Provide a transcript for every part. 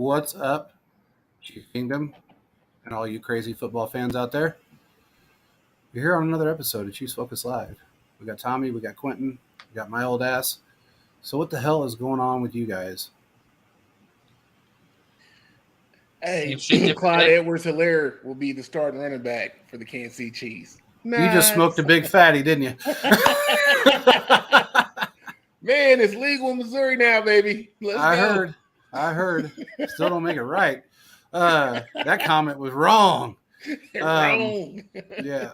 What's up, Chief Kingdom, and all you crazy football fans out there? You're here on another episode of Chiefs Focus Live. We got Tommy, we got Quentin, we got my old ass. So what the hell is going on with you guys? Hey, Clyde Edwards-Helaire will be the starting running back for the Kansas City Chiefs. Nice. You just smoked a big fatty, didn't you? Man, it's legal in Missouri now, baby. Let's go. I heard. Still don't make it right. That comment was wrong. Wrong. Yeah.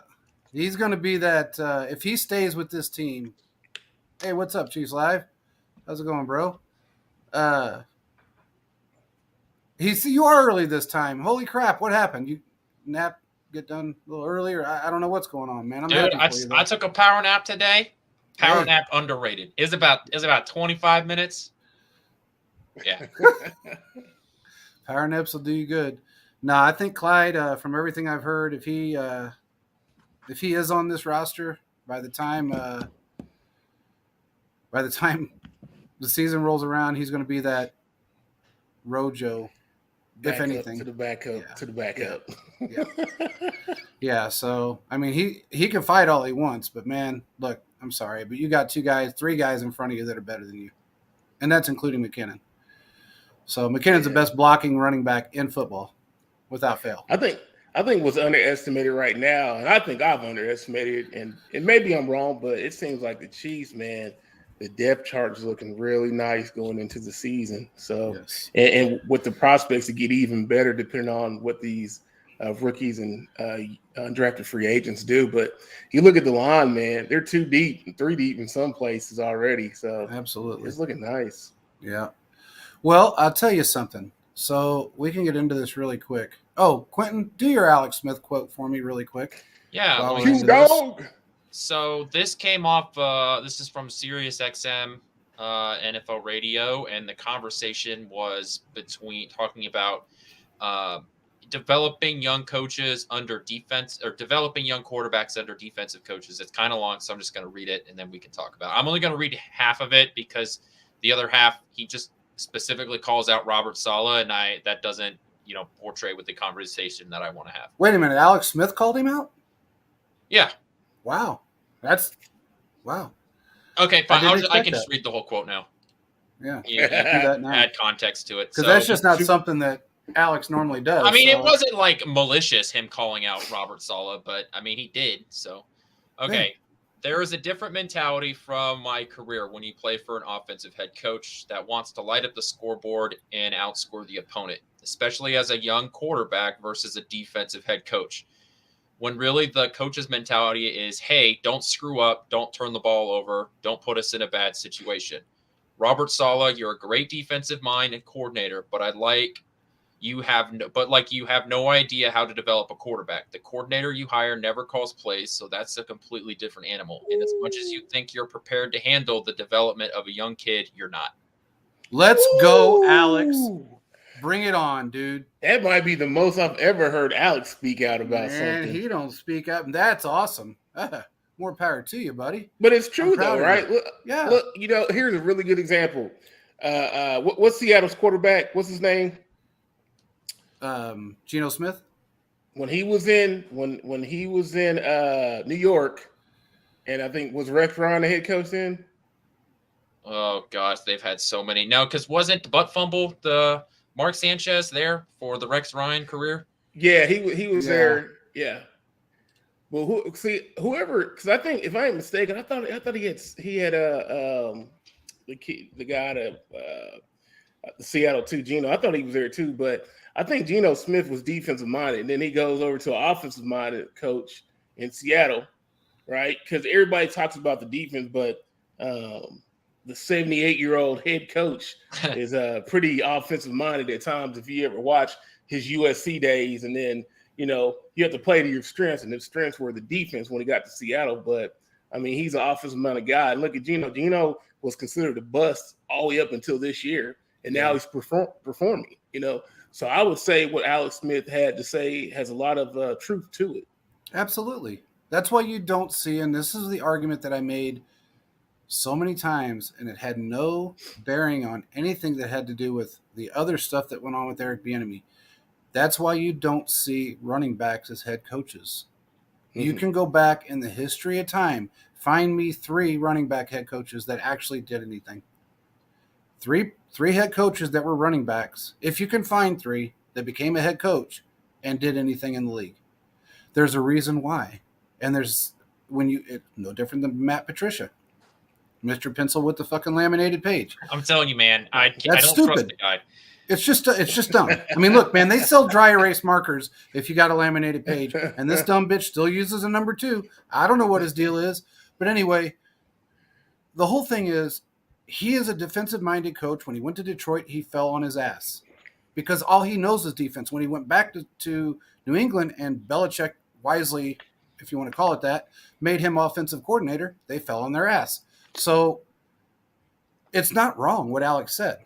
He's going to be that, if he stays with this team. Hey, what's up, Chiefs Live? How's it going, bro? You are early this time. Holy crap, what happened? You get done a little earlier? I don't know what's going on, man. Dude, I took a power nap today. Power nap underrated. Is about 25 minutes. Yeah. Power naps will do you good. No, I think Clyde, from everything I've heard, if he is on this roster by the time the season rolls around, he's going to be that Rojo, if anything. To the backup. Yeah. Yeah, so, I mean, he can fight all he wants, but, man, look, I'm sorry, but you got three guys in front of you that are better than you, and that's including McKinnon. So McKinnon's the best blocking running back in football, without fail. I think what's underestimated right now, and I think I've underestimated, and maybe I'm wrong, but it seems like the Chiefs, man, the depth chart is looking really nice going into the season. So, yes. and with the prospects to get even better, depending on what these rookies and undrafted free agents do. But you look at the line, man, they're 2 deep and 3 deep in some places already. So absolutely, it's looking nice. Yeah. Well, I'll tell you something. So we can get into this really quick. Oh, Quentin, do your Alex Smith quote for me really quick. Yeah. You dog. So this came off, this is from SiriusXM NFL Radio, and the conversation was talking about developing young coaches under defense, or developing young quarterbacks under defensive coaches. It's kind of long, so I'm just going to read it, and then we can talk about it. I'm only going to read half of it because the other half, he just specifically calls out Robert Saleh, and that doesn't, portray with the conversation that I want to have. Wait a minute, Alex Smith called him out? Yeah. Wow. Wow. Okay, fine. I can just read the whole quote now. Yeah. Add context to it. Because that's just not something that Alex normally does. I mean, It wasn't like malicious, him calling out Robert Saleh, but I mean, he did. So, okay. Yeah. There is a different mentality from my career when you play for an offensive head coach that wants to light up the scoreboard and outscore the opponent, especially as a young quarterback versus a defensive head coach. When really the coach's mentality is, hey, don't screw up, don't turn the ball over, don't put us in a bad situation. Robert Saleh, you're a great defensive mind and coordinator, but you have no idea how to develop a quarterback. The coordinator you hire never calls plays, so that's a completely different animal. And as much as you think you're prepared to handle the development of a young kid, you're not. Let's go, Alex. Bring it on, dude. That might be the most I've ever heard Alex speak out about something. Man, he don't speak up. That's awesome. More power to you, buddy. But it's true, though, right? Look, here's a really good example. What's Seattle's quarterback? What's his name? Geno Smith. When he was in New York, and I think was Rex Ryan the head coach then? Oh gosh, they've had so many. No, because wasn't Butt Fumble the Mark Sanchez there for the Rex Ryan career? Yeah, he was there. Yeah. Well, whoever, because I think if I ain't mistaken, I thought he had the guy to Seattle too, Geno. I thought he was there too, but I think Geno Smith was defensive minded, and then he goes over to an offensive minded coach in Seattle, right? Because everybody talks about the defense, but the 78-year-old head coach is pretty offensive minded at times. If you ever watch his USC days, and then you have to play to your strengths, and his strengths were the defense when he got to Seattle. But I mean, he's an offensive minded guy. And look at Geno. Geno was considered a bust all the way up until this year, and now he's performing. So I would say what Alex Smith had to say has a lot of truth to it. Absolutely. That's why you don't see, and this is the argument that I made so many times, and it had no bearing on anything that had to do with the other stuff that went on with Eric Bieniemy. That's why you don't see running backs as head coaches. You can go back in the history of time, find me 3 running back head coaches that actually did anything. Three head coaches that were running backs. If you can find 3 that became a head coach and did anything in the league, there's a reason why. And there's no different than Matt Patricia, Mr. Pencil with the fucking laminated page. I'm telling you, man, I That's don't stupid. trust the guy. It's just dumb. I mean, look, man, they sell dry erase markers if you got a laminated page, and this dumb bitch still uses a number 2. I don't know what his deal is, but anyway, the whole thing is he is a defensive-minded coach. When he went to Detroit, he fell on his ass because all he knows is defense. When he went back to New England and Belichick wisely, if you want to call it that, made him offensive coordinator, they fell on their ass. So it's not wrong what Alex said.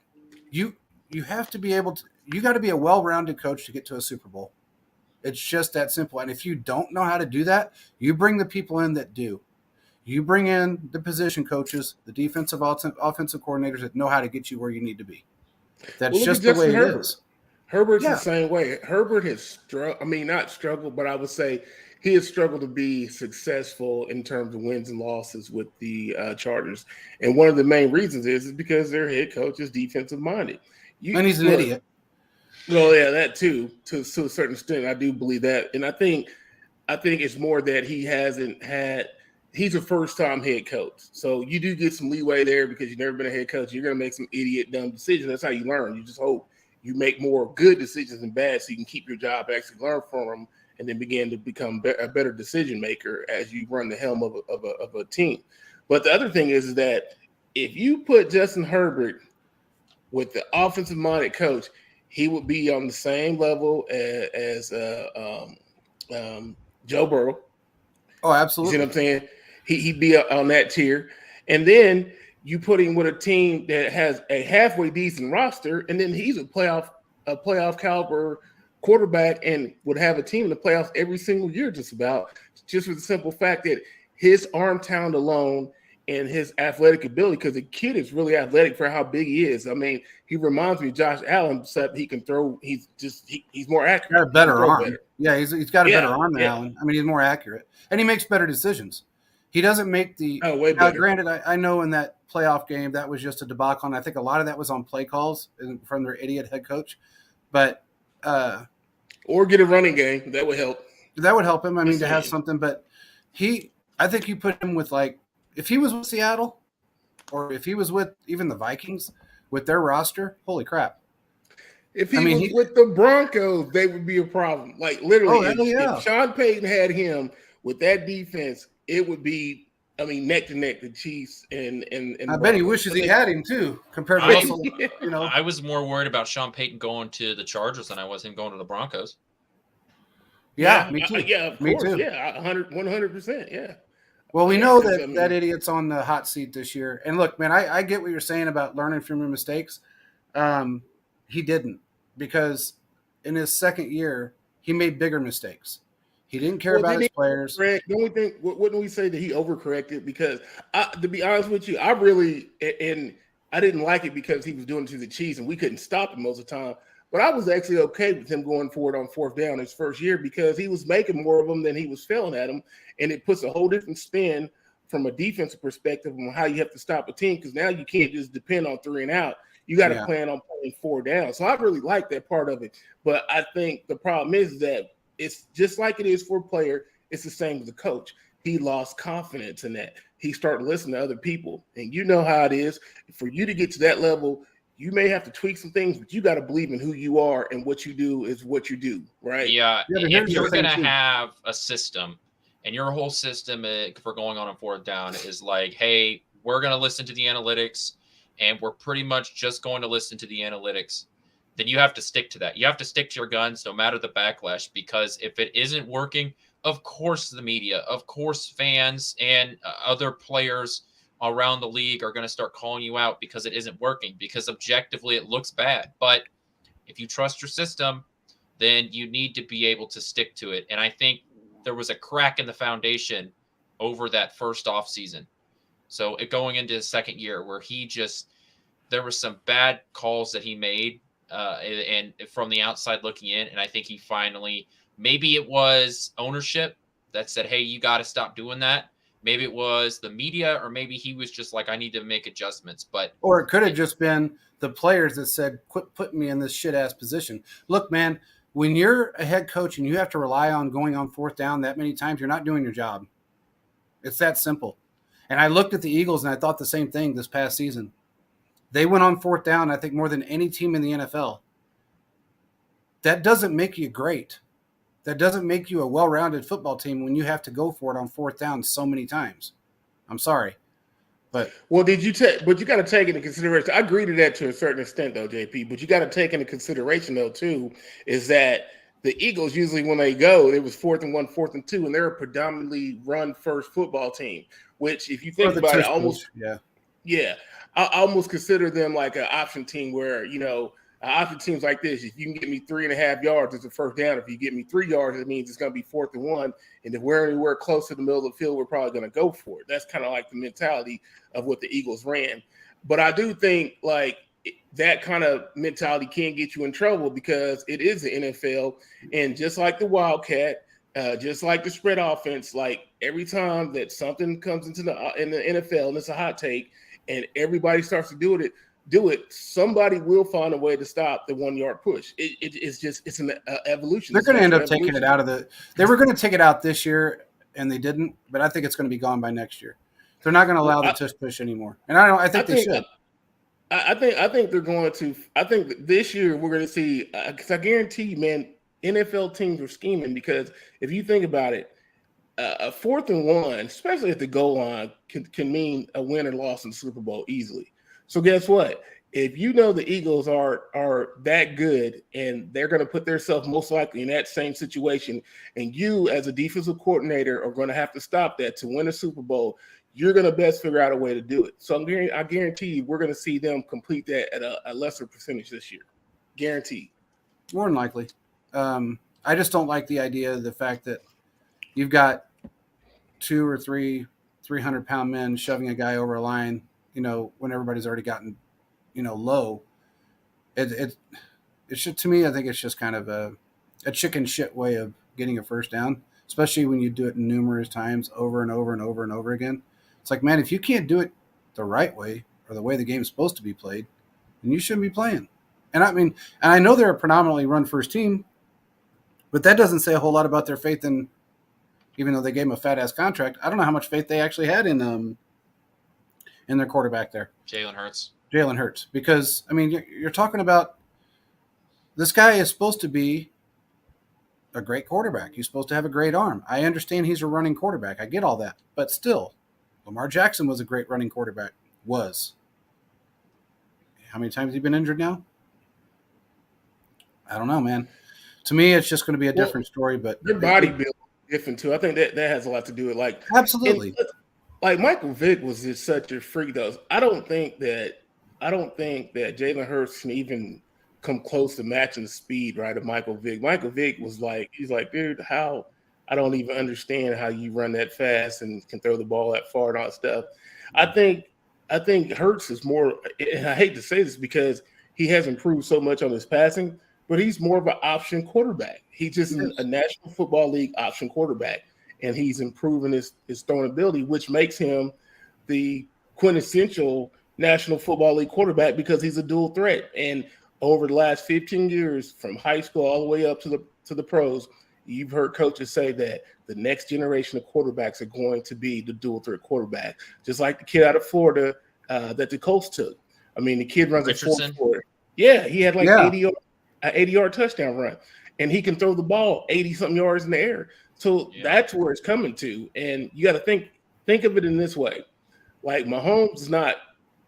You have to be able to – you got to be a well-rounded coach to get to a Super Bowl. It's just that simple. And if you don't know how to do that, you bring the people in that do. You bring in the position coaches, the defensive, offensive coordinators that know how to get you where you need to be. That's just the way it is. Herbert's the same way. Herbert has struggled. I mean, not struggled, but I would say he has struggled to be successful in terms of wins and losses with the Chargers. And one of the main reasons is because their head coach is defensive-minded. And he's an idiot. Well, yeah, that too, to a certain extent. I do believe that. And I think it's more that he's a first-time head coach. So you do get some leeway there because you've never been a head coach. You're going to make some idiot, dumb decisions. That's how you learn. You just hope you make more good decisions than bad so you can keep your job, actually learn from them, and then begin to become a better decision maker as you run the helm of a team. But the other thing is that if you put Justin Herbert with the offensive-minded coach, he would be on the same level as Joe Burrow. Oh, absolutely. You see what I'm saying? He'd be on that tier. And then you put him with a team that has a halfway decent roster, and then he's a playoff caliber quarterback and would have a team in the playoffs every single year just for the simple fact that his arm talent alone and his athletic ability, because the kid is really athletic for how big he is. I mean, he reminds me of Josh Allen, except he can throw. He's more accurate. Got a better arm. Better. Yeah, he's got a better arm than yeah. Allen. I mean, he's more accurate, and he makes better decisions. He doesn't make the. Way better. Granted, I know in that playoff game that was just a debacle, and I think a lot of that was on play calls from their idiot head coach. But or get a running game that would help. That would help him. I mean, to have something. But I think you put him with if he was with Seattle, or if he was with even the Vikings with their roster, holy crap. If he was with the Broncos, they would be a problem. Like literally, if Sean Payton had him with that defense, it would be, neck to neck, the Chiefs and I bet he wishes he had him too, compared to Russell. I was more worried about Sean Payton going to the Chargers than I was him going to the Broncos. Yeah, me too. Yeah, of course. Too. Yeah, 100%. Yeah. Well, we know that idiot's on the hot seat this year. And look, man, I get what you're saying about learning from your mistakes. He didn't, because in his second year, he made bigger mistakes. He didn't care about his players. Wouldn't we say that he overcorrected? Because to be honest with you, I didn't like it because he was doing it to the Chiefs and we couldn't stop him most of the time. But I was actually okay with him going forward on fourth down his first year because he was making more of them than he was failing at them. And it puts a whole different spin from a defensive perspective on how you have to stop a team, because now you can't just depend on 3 and out. You got to plan on playing 4 down. So I really like that part of it. But I think the problem is that it's just like it is for a player. It's the same with the coach. He lost confidence in that. He started listening to other people. And you know how it is. For you to get to that level, you may have to tweak some things, but you got to believe in who you are, and what you do is what you do, right? Yeah. If you're going to have a system, and your whole system for going on fourth down is like, hey, we're going to listen to the analytics, and we're pretty much just going to listen to the analytics, then you have to stick to that. You have to stick to your guns no matter the backlash, because if it isn't working, of course the media, of course fans and other players around the league are going to start calling you out because it isn't working, because objectively it looks bad. But if you trust your system, then you need to be able to stick to it. And I think there was a crack in the foundation over that first offseason. So going into his second year where there were some bad calls that he made and from the outside looking in. And I think he finally, maybe it was ownership that said, hey, you got to stop doing that. Maybe it was the media, or maybe he was just like, I need to make adjustments. Or it could have just been the players that said, quit putting me in this shit ass position. Look, man, when you're a head coach and you have to rely on going on fourth down that many times, you're not doing your job. It's that simple. And I looked at the Eagles and I thought the same thing this past season. They went on fourth down, I think, more than any team in the NFL. That doesn't make you great. That doesn't make you a well-rounded football team when you have to go for it on fourth down so many times. I'm sorry. But but you got to take into consideration. I agree to that to a certain extent, though, JP. But you got to take into consideration, though, too, is that the Eagles usually when they go, it was 4th and 1, 4th and 2, and they're a predominantly run-first football team. Which, if you think about it, I almost consider them like an option team where option teams like this. If you can get me 3.5 yards, it's a first down. If you get me 3 yards, it means it's going to be 4th and 1. And if we're anywhere close to the middle of the field, we're probably going to go for it. That's kind of like the mentality of what the Eagles ran. But I do think like that kind of mentality can get you in trouble because it is the NFL. And just like the Wildcat, just like the spread offense, like every time that something comes in the NFL and it's a hot take and everybody starts to do it, somebody will find a way to stop the 1 yard push. It's an evolution. They're going to end up taking it out of they were going to take it out this year and they didn't, but I think it's going to be gone by next year. They're not going to allow the tush push anymore. And I think they should. I think they're going to, I think this year we're going to see, because I guarantee you, man, NFL teams are scheming because if you think about it, a 4th and 1, especially at the goal line, can mean a win or loss in the Super Bowl easily. So guess what? If you know the Eagles are that good and they're going to put themselves most likely in that same situation, and you as a defensive coordinator are going to have to stop that to win a Super Bowl, you're going to best figure out a way to do it. So I guarantee you we're going to see them complete that at a lesser percentage this year. Guaranteed. More than likely. I just don't like the idea of the fact that you've got 2 or 3 300-pound men shoving a guy over a line, when everybody's already gotten, low. It should, to me, I think it's just kind of a chicken shit way of getting a first down, especially when you do it numerous times over and over and over and over again. It's like, man, if you can't do it the right way or the way the game is supposed to be played, then you shouldn't be playing. And I know they're a predominantly run-first team, but that doesn't say a whole lot about their faith in, even though they gave him a fat-ass contract, I don't know how much faith they actually had in their quarterback there. Jalen Hurts. Because, you're talking about this guy is supposed to be a great quarterback. He's supposed to have a great arm. I understand he's a running quarterback. I get all that. But still, Lamar Jackson was a great running quarterback. How many times has he been injured now? I don't know, man. To me, it's just going to be a different story. But their body build is different, too. I think that has a lot to do with, absolutely. Like Michael Vick was just such a freak, though. I don't think that Jalen Hurts can even come close to matching the speed, right, of Michael Vick. Michael Vick was he's like, dude, how? I don't even understand how you run that fast and can throw the ball that far and all that stuff. I think Hurts is more, and I hate to say this because he has improved so much on his passing, but he's more of an option quarterback. He's just a National Football League option quarterback. And he's improving his throwing ability, which makes him the quintessential National Football League quarterback because he's a dual threat. And over the last 15 years, from high school all the way up to the pros, you've heard coaches say that the next generation of quarterbacks are going to be the dual threat quarterback, just like the kid out of Florida that the Colts took. The kid runs Richardson. a 4-4. Yeah, he had 80-yard touchdown run, and he can throw the ball 80-something yards in the air. So that's where it's coming to. And you got to think of it in this way. Like Mahomes is not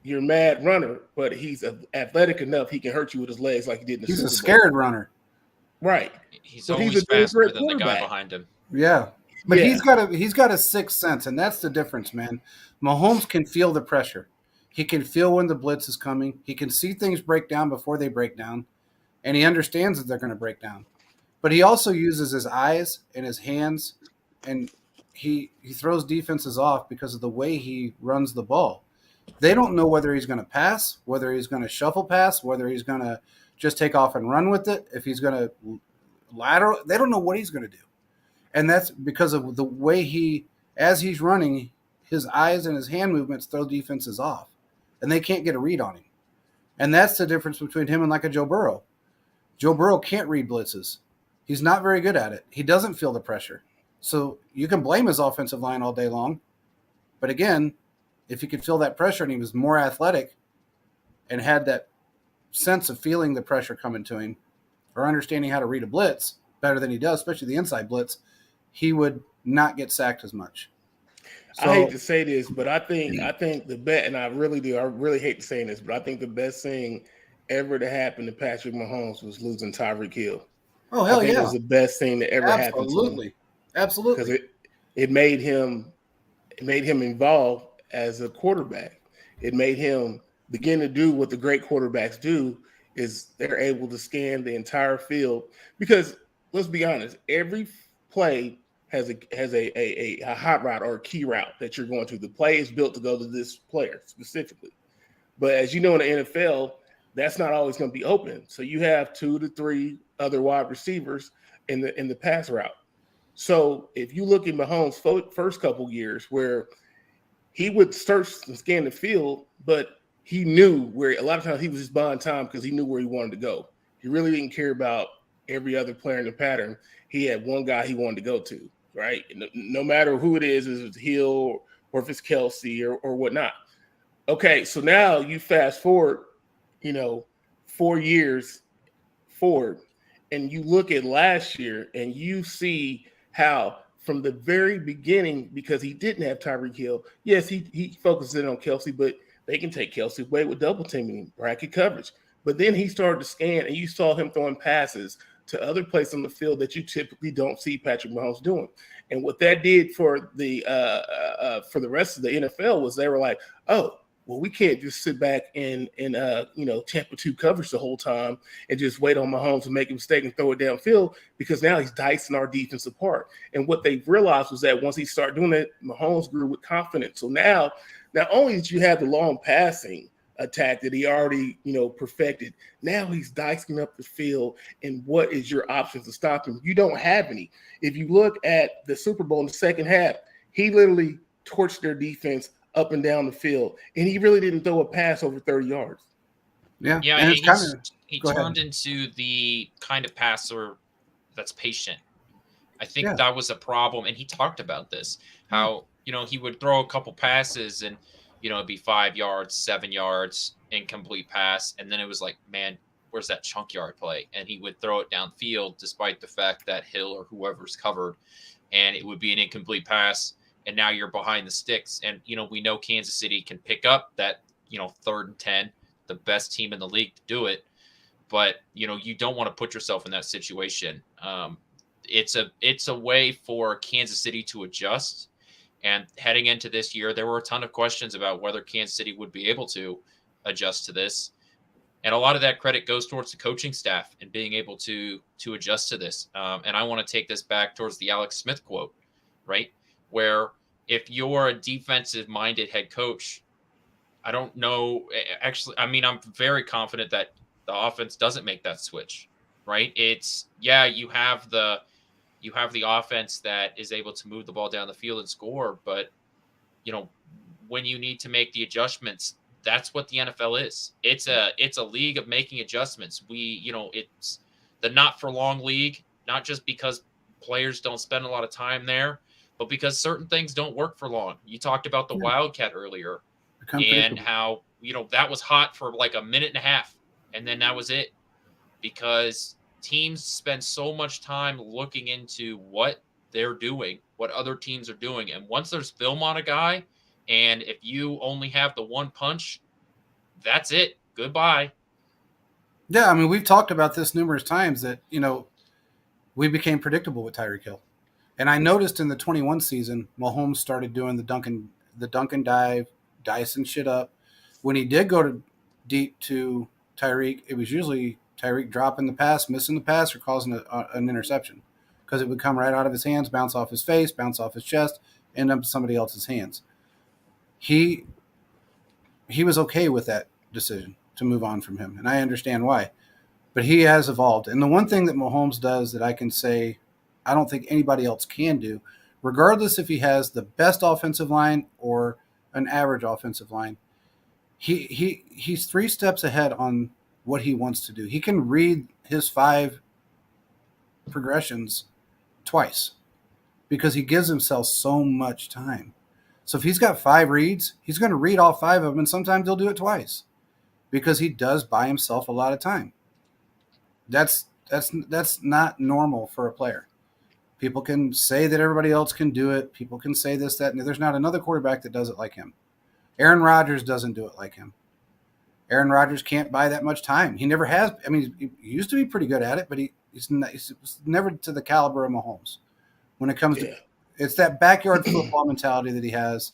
your mad runner, but he's athletic enough he can hurt you with his legs like he did in the Super Bowl. He's a scared runner. Right. He's always faster than the guy behind him. Yeah. But he's got a sixth sense, and that's the difference, man. Mahomes can feel the pressure. He can feel when the blitz is coming. He can see things break down before they break down, and he understands that they're going to break down. But he also uses his eyes and his hands, and he throws defenses off because of the way he runs the ball. They don't know whether he's going to pass, whether he's going to shuffle pass, whether he's going to just take off and run with it, if he's going to lateral. They don't know what he's going to do. And that's because of the way as he's running, his eyes and his hand movements throw defenses off. And they can't get a read on him. And that's the difference between him and like a Joe Burrow. Joe Burrow can't read blitzes. He's not very good at it. He doesn't feel the pressure. So you can blame his offensive line all day long. But again, if he could feel that pressure and he was more athletic and had that sense of feeling the pressure coming to him or understanding how to read a blitz better than he does, especially the inside blitz, he would not get sacked as much. So, I hate to say this, but I think the bet, and I really do, I really hate saying this, but I think the best thing ever to happen to Patrick Mahomes was losing Tyreek Hill. Oh, hell yeah. It was the best thing that ever happened to him. Absolutely. Because it made him involved as a quarterback. It made him begin to do what the great quarterbacks do, is they're able to scan the entire field. Because let's be honest, every play has a hot route or a key route that you're going to. The play is built to go to this player specifically. But as you know, in the NFL, that's not always going to be open. So you have 2 to 3 other wide receivers in the pass route. So if you look at Mahomes' first couple years, where he would search and scan the field, but he knew where a lot of times he was just buying time because he knew where he wanted to go. He really didn't care about every other player in the pattern. He had one guy he wanted to go to, right? No matter who it is, if it's Hill or if it's Kelsey or whatnot. Okay, so now you fast forward, 4 years forward, and you look at last year and you see how from the very beginning, because he didn't have Tyreek Hill, yes, he focused in on Kelsey, but they can take Kelsey away with double teaming, bracket coverage. But then he started to scan, and you saw him throwing passes to other places on the field that you typically don't see Patrick Mahomes doing. And what that did for the rest of the NFL was they were like, oh, well, we can't just sit back in Tampa 2 coverage the whole time and just wait on Mahomes to make a mistake and throw it downfield, because now he's dicing our defense apart. And what they realized was that once he started doing it, Mahomes grew with confidence. So now, not only did you have the long passing attack that he already, perfected, now he's dicing up the field. And what is your options to stop him? You don't have any. If you look at the Super Bowl in the second half, he literally torched their defense up and down the field, and he really didn't throw a pass over 30 yards. Yeah, and he turned into the kind of passer that's patient. I think that was a problem, and he talked about this, how he would throw a couple passes and it'd be 5 yards, 7 yards, incomplete pass, and then it was like, man, where's that chunk yard play? And he would throw it downfield despite the fact that Hill or whoever's covered, and it would be an incomplete pass. And now you're behind the sticks. And, we know Kansas City can pick up that, 3rd and 10, the best team in the league to do it. But, you don't want to put yourself in that situation. It's a way for Kansas City to adjust. And heading into this year, there were a ton of questions about whether Kansas City would be able to adjust to this. And a lot of that credit goes towards the coaching staff and being able to adjust to this. And I want to take this back towards the Alex Smith quote, right? Where if you're a defensive-minded head coach, I don't know. Actually, I'm very confident that the offense doesn't make that switch, right? You have the offense that is able to move the ball down the field and score, but when you need to make the adjustments, that's what the NFL is. It's a league of making adjustments. It's the not for long league, not just because players don't spend a lot of time there, but because certain things don't work for long. You talked about the Wildcat earlier and how, that was hot for like a minute and a half. And then that was it, because teams spend so much time looking into what they're doing, what other teams are doing. And once there's film on a guy, and if you only have the one punch, that's it. Goodbye. Yeah, we've talked about this numerous times that, we became predictable with Tyreek Hill. And I noticed in the 21 season, Mahomes started doing the Duncan dive, dicing shit up. When he did go deep to Tyreek, it was usually Tyreek dropping the pass, missing the pass, or causing an interception, because it would come right out of his hands, bounce off his face, bounce off his chest, end up in somebody else's hands. He was okay with that decision to move on from him, and I understand why. But he has evolved. And the one thing that Mahomes does that I can say I don't think anybody else can do, regardless if he has the best offensive line or an average offensive line, he's 3 steps ahead on what he wants to do. He can read his 5 progressions twice because he gives himself so much time. So if he's got 5 reads, he's going to read all 5 of them, and sometimes he'll do it twice because he does buy himself a lot of time. That's not normal for a player. People can say that everybody else can do it. People can say this, that, and there's not another quarterback that does it like him. Aaron Rodgers doesn't do it like him. Aaron Rodgers can't buy that much time. He never has. I mean, he used to be pretty good at it, but he's never to the caliber of Mahomes. When it comes to, it's that backyard football mentality that he has,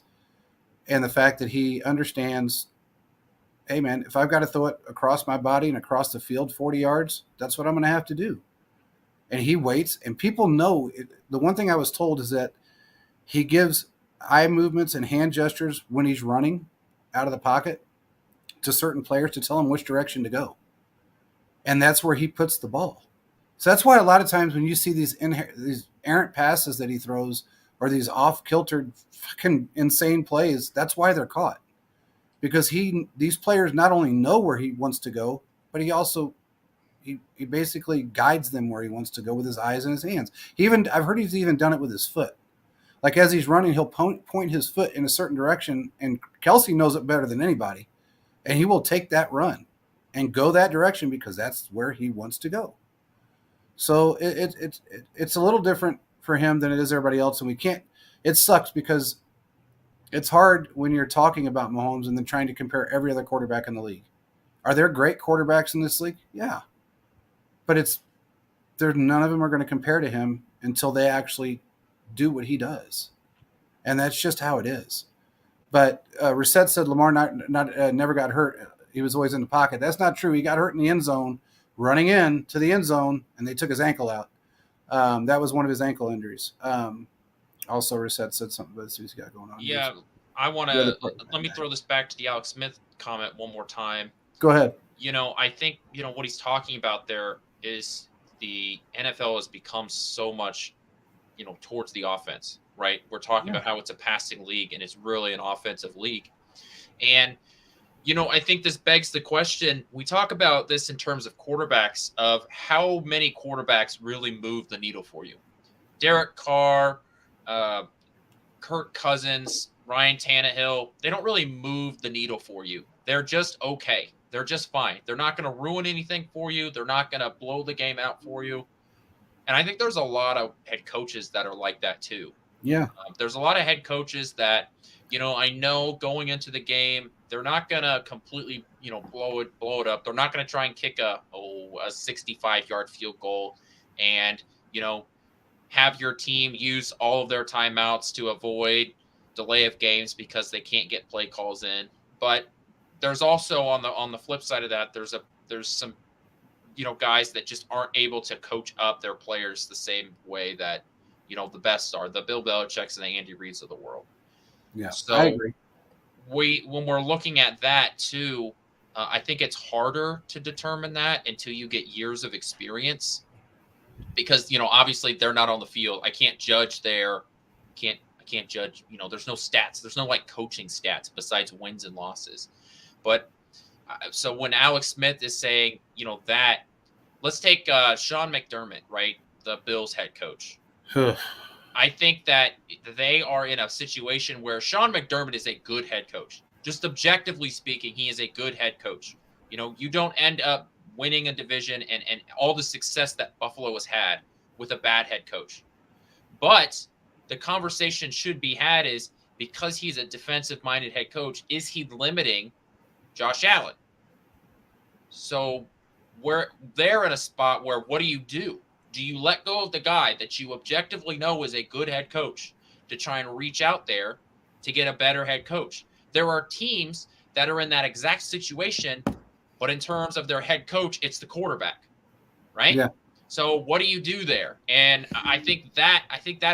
and the fact that he understands, hey, man, if I've got to throw it across my body and across the field 40 yards, that's what I'm going to have to do. And he waits, and people know it. The one thing I was told is that he gives eye movements and hand gestures when he's running out of the pocket to certain players to tell him which direction to go. And that's where he puts the ball. So that's why a lot of times when you see these errant passes that he throws or these off-kiltered fucking insane plays, that's why they're caught. Because these players not only know where he wants to go, but he also he basically guides them where he wants to go with his eyes and his hands. I've heard he's even done it with his foot. Like as he's running, he'll point his foot in a certain direction, and Kelsey knows it better than anybody, and he will take that run and go that direction because that's where he wants to go. So it's a little different for him than it is everybody else, and we can't. It sucks because it's hard when you're talking about Mahomes and then trying to compare every other quarterback in the league. Are there great quarterbacks in this league? Yeah. But none of them are going to compare to him until they actually do what he does. And that's just how it is. But Reset said Lamar never got hurt. He was always in the pocket. That's not true. He got hurt in the end zone, running in to the end zone, and they took his ankle out. That was one of his ankle injuries. Also, Reset said something about this he's got going on. Yeah, I want to let me throw this back to the Alex Smith comment one more time. Go ahead. I think, what he's talking about there is the NFL has become so much, towards the offense, right? We're talking about how it's a passing league and it's really an offensive league. And, I think this begs the question. We talk about this in terms of quarterbacks, of how many quarterbacks really move the needle for you. Derek Carr, Kirk Cousins, Ryan Tannehill, they don't really move the needle for you. They're just okay. They're just fine. They're not going to ruin anything for you. They're not going to blow the game out for you. And I think there's a lot of head coaches that are like that too. Yeah. There's a lot of head coaches that, I know going into the game, they're not going to completely, blow it up. They're not going to try and kick a 65-yard field goal and, have your team use all of their timeouts to avoid delay of games because they can't get play calls in. But there's also on the flip side of that, there's some, guys that just aren't able to coach up their players the same way that, the best are, the Bill Belichick's and the Andy Reids of the world. Yeah, so I agree. When we're looking at that too, I think it's harder to determine that until you get years of experience, because obviously they're not on the field. I can't judge I can't judge. There's no stats. There's no coaching stats besides wins and losses. But so when Alex Smith is saying that, let's take Sean McDermott, right, the Bills head coach. I think that they are in a situation where Sean McDermott is a good head coach. Just objectively speaking, he is a good head coach. You don't end up winning a division and all the success that Buffalo has had with a bad head coach. But the conversation should be had is, because he's a defensive-minded head coach, is he limiting Josh Allen? So they're in a spot where, what do you do? Do you let go of the guy that you objectively know is a good head coach to try and reach out there to get a better head coach? There are teams that are in that exact situation, but in terms of their head coach, it's the quarterback, right? Yeah. So what do you do there? And I think that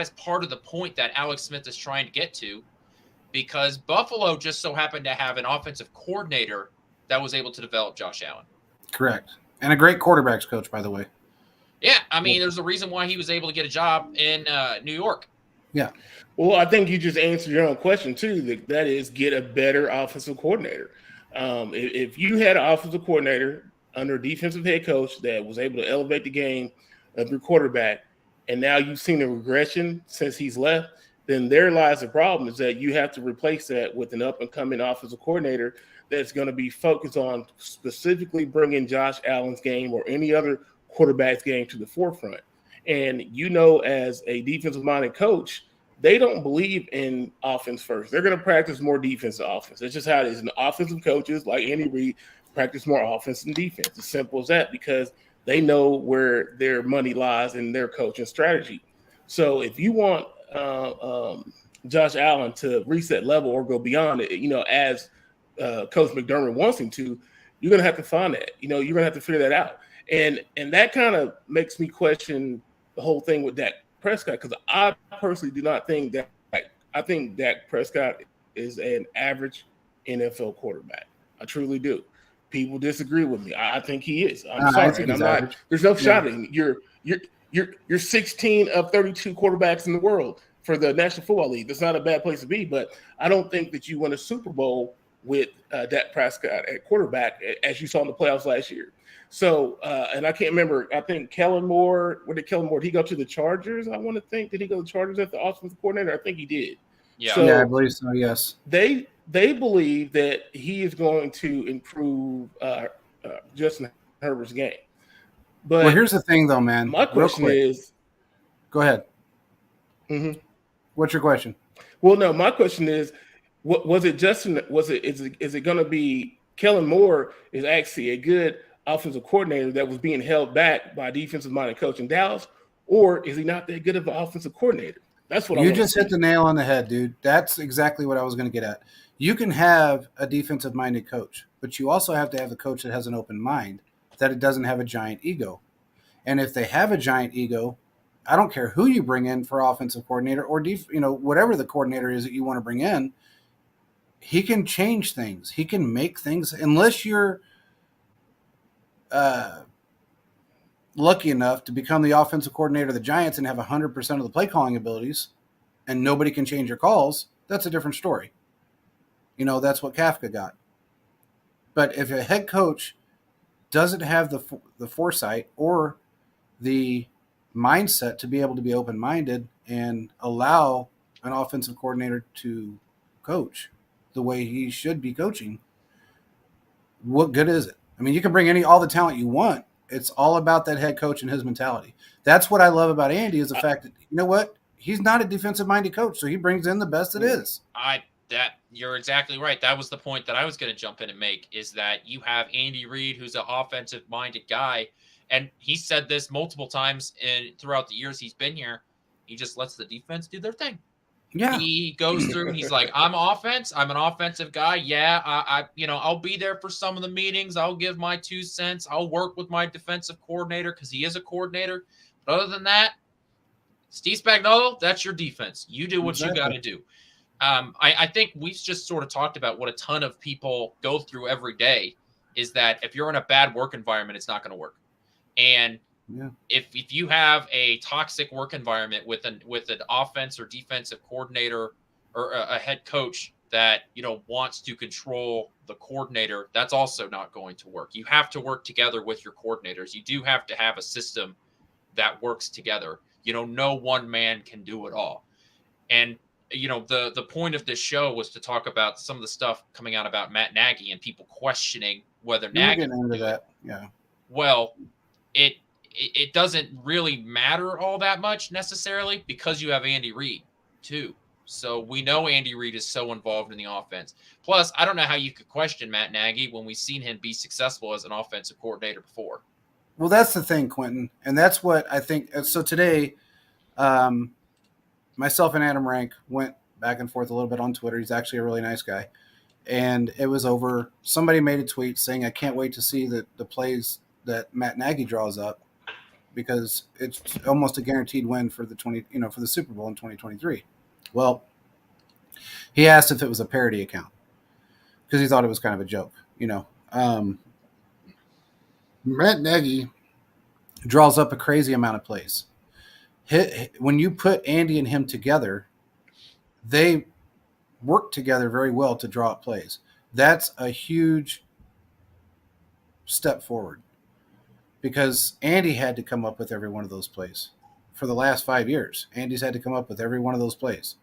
is part of the point that Alex Smith is trying to get to, because Buffalo just so happened to have an offensive coordinator that was able to develop Josh Allen. Correct. And a great quarterbacks coach, by the way. Yeah, I mean, there's a reason why he was able to get a job in New York. Yeah. Well, I think you just answered your own question too. That is, get a better offensive coordinator. If you had an offensive coordinator under a defensive head coach that was able to elevate the game of your quarterback, and now you've seen a regression since he's left, then there lies the problem, is that you have to replace that with an up-and-coming offensive coordinator that's going to be focused on specifically bringing Josh Allen's game or any other quarterback's game to the forefront. And as a defensive-minded coach, they don't believe in offense first. They're going to practice more defense than offense. It's just how it is. And the offensive coaches, like Andy Reid, practice more offense than defense. As simple as that, because they know where their money lies in their coaching strategy. So if you want Josh Allen to reach that level or go beyond it, as Coach McDermott wants him to, you're going to have to find that. You're going to have to figure that out. And that kind of makes me question the whole thing with Dak Prescott, because I personally do not think that. I think Dak Prescott is an average NFL quarterback. I truly do. People disagree with me. I think he is. I'm sorry, and I'm not. Average. There's no shot at him. You're 16 of 32 quarterbacks in the world for the National Football League. That's not a bad place to be, but I don't think that you win a Super Bowl with Dak Prescott at quarterback, as you saw in the playoffs last year. So, and I can't remember. I think Kellen Moore. Where did Kellen Moore? Did he go to the Chargers? I want to think. Did he go to the Chargers as the offensive coordinator? I think he did. Yeah, so yeah, I believe so. Yes. They believe that he is going to improve Justin Herbert's game. But here's the thing, though, man. My question is. Go ahead. Mm-hmm. What's your question? Well, no, my question is, what was it? Justin? Is it going to be Kellen Moore? Is actually a good offensive coordinator that was being held back by a defensive-minded coach in Dallas, or is he not that good of an offensive coordinator? That's what you just hit the nail on the head, dude. That's exactly what I was going to get at. You can have a defensive-minded coach, but you also have to have a coach that has an open mind, that it doesn't have a giant ego. And if they have a giant ego, I don't care who you bring in for offensive coordinator or whatever the coordinator is that you want to bring in, he can change things. He can make things, unless you're lucky enough to become the offensive coordinator of the Giants and have 100% of the play calling abilities and nobody can change your calls, that's a different story. That's what Kafka got. But if a head coach doesn't have the foresight or the mindset to be able to be open-minded and allow an offensive coordinator to coach the way he should be coaching, what good is it? I mean, you can bring all the talent you want. It's all about that head coach and his mentality. That's what I love about Andy, is the fact that, you know what? He's not a defensive-minded coach, so he brings in the best it is. You're exactly right. That was the point that I was going to jump in and make, is that you have Andy Reid, who's an offensive-minded guy, and he said this multiple times throughout the years he's been here. He just lets the defense do their thing. Yeah. He goes through and he's like, I'm offense. I'm an offensive guy. Yeah, I'll be there for some of the meetings. I'll give my 2 cents. I'll work with my defensive coordinator because he is a coordinator. But other than that, Steve Spagnuolo, that's your defense. You do what you got to do. I think we've just sort of talked about what a ton of people go through every day, is that if you're in a bad work environment, it's not going to work. And if you have a toxic work environment with an offense or defensive coordinator or a head coach that wants to control the coordinator, that's also not going to work. You have to work together with your coordinators. You do have to have a system that works together. No one man can do it all. And the point of this show was to talk about some of the stuff coming out about Matt Nagy and people questioning whether Nagy can do that. Yeah. Well, it doesn't really matter all that much necessarily, because you have Andy Reid too. So we know Andy Reid is so involved in the offense. Plus, I don't know how you could question Matt Nagy when we've seen him be successful as an offensive coordinator before. Well, that's the thing, Quentin. And that's what I think. So today, myself and Adam Rank went back and forth a little bit on Twitter. He's actually a really nice guy. And it was over. Somebody made a tweet saying, I can't wait to see the plays that Matt Nagy draws up. because it's almost a guaranteed win for the for the Super Bowl in 2023. Well, he asked if it was a parody account because he thought it was kind of a joke. Matt Nagy draws up a crazy amount of plays. When you put Andy and him together, they work together very well to draw up plays. That's a huge step forward because Andy had to come up with every one of those plays for the last 5 years. Andy's had to come up with every one of those plays.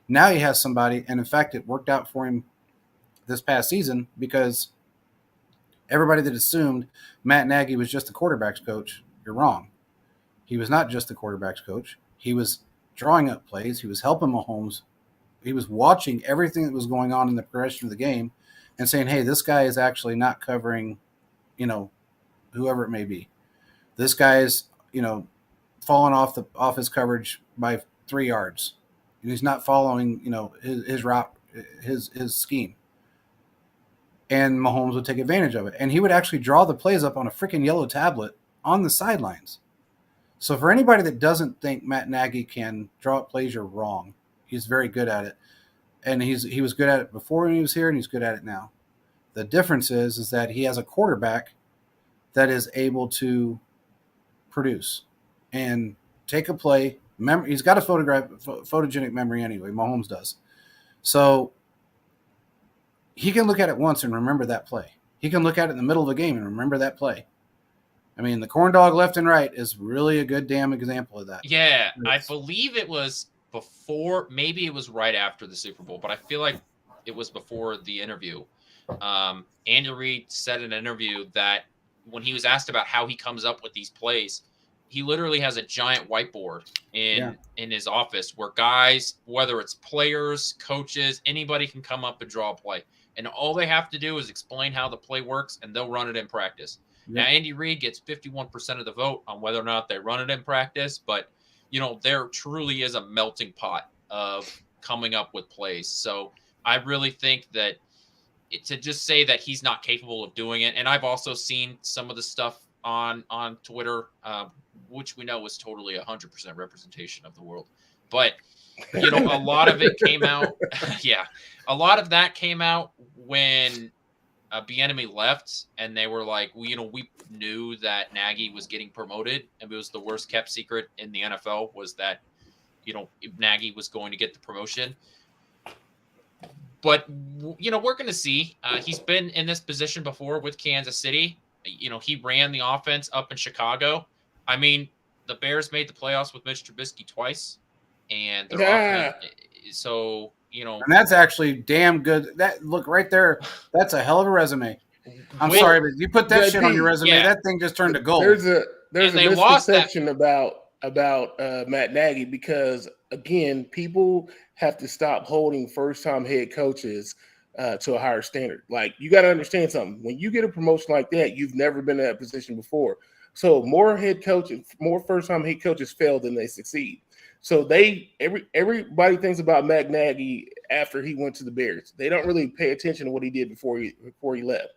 Now he has somebody, and in fact, it worked out for him this past season because everybody that assumed Matt Nagy was just the quarterback's coach, you're wrong. He was not just the quarterback's coach. He was drawing up plays. He was helping Mahomes. He was watching everything that was going on in the progression of the game and saying, hey, this guy is actually not covering, whoever it may be. This guy is, falling off his coverage by 3 yards. And he's not following, his route, his scheme. And Mahomes would take advantage of it. And he would actually draw the plays up on a freaking yellow tablet on the sidelines. So for anybody that doesn't think Matt Nagy can draw up plays, you're wrong. He's very good at it. And he was good at it before when he was here, and he's good at it now. The difference is that he has a quarterback that is able to produce and take a play. He's got a photogenic memory anyway. Mahomes does. So he can look at it once and remember that play. He can look at it in the middle of the game and remember that play. I mean, the corn dog left and right is really a good damn example of that. Yeah, I believe it was before, maybe it was right after the Super Bowl, but I feel like it was before the interview. Andy Reid said in an interview that when he was asked about how he comes up with these plays, he literally has a giant whiteboard in his office where guys, whether it's players, coaches, anybody can come up and draw a play. And all they have to do is explain how the play works, and they'll run it in practice. Yep. Now, Andy Reid gets 51% of the vote on whether or not they run it in practice, but, there truly is a melting pot of coming up with plays. So I really think that to just say that he's not capable of doing it, and I've also seen some of the stuff on Twitter, which we know is totally 100% representation of the world. But, a lot of it came out. Yeah, a lot of that came out when Bieniemy left, and they were like, we knew that Nagy was getting promoted, and it was the worst kept secret in the NFL was that, Nagy was going to get the promotion. But, we're going to see. He's been in this position before with Kansas City. He ran the offense up in Chicago. I mean, the Bears made the playoffs with Mitch Trubisky twice, and their offense, so. And that's actually damn good. That look right there. That's a hell of a resume. I'm sorry, but you put that shit on your resume, that thing just turned to gold. There's a misconception about Matt Nagy because again, people have to stop holding first-time head coaches to a higher standard. Like you got to understand something. When you get a promotion like that, you've never been in that position before. So more first-time head coaches fail than they succeed. So everybody thinks about Matt Nagy after he went to the Bears. They don't really pay attention to what he did before he left.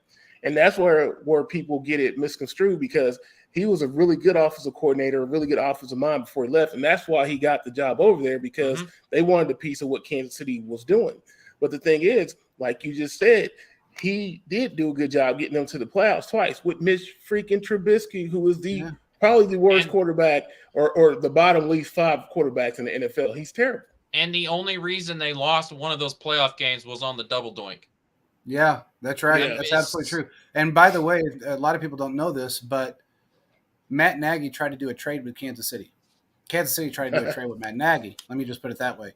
And that's where people get it misconstrued because he was a really good offensive coordinator, a really good offensive mind before he left. And that's why he got the job over there because they wanted a piece of what Kansas City was doing. But the thing is, like you just said, he did do a good job getting them to the playoffs twice with Mitch freaking Trubisky, who was probably the worst quarterback or the bottom least 5 quarterbacks in the NFL. He's terrible. And the only reason they lost one of those playoff games was on the double doink. Yeah, that's right. Yeah, that's absolutely true. And by the way, a lot of people don't know this, but Matt Nagy tried to do a trade with Kansas City. Kansas City tried to do a trade with Matt Nagy. Let me just put it that way.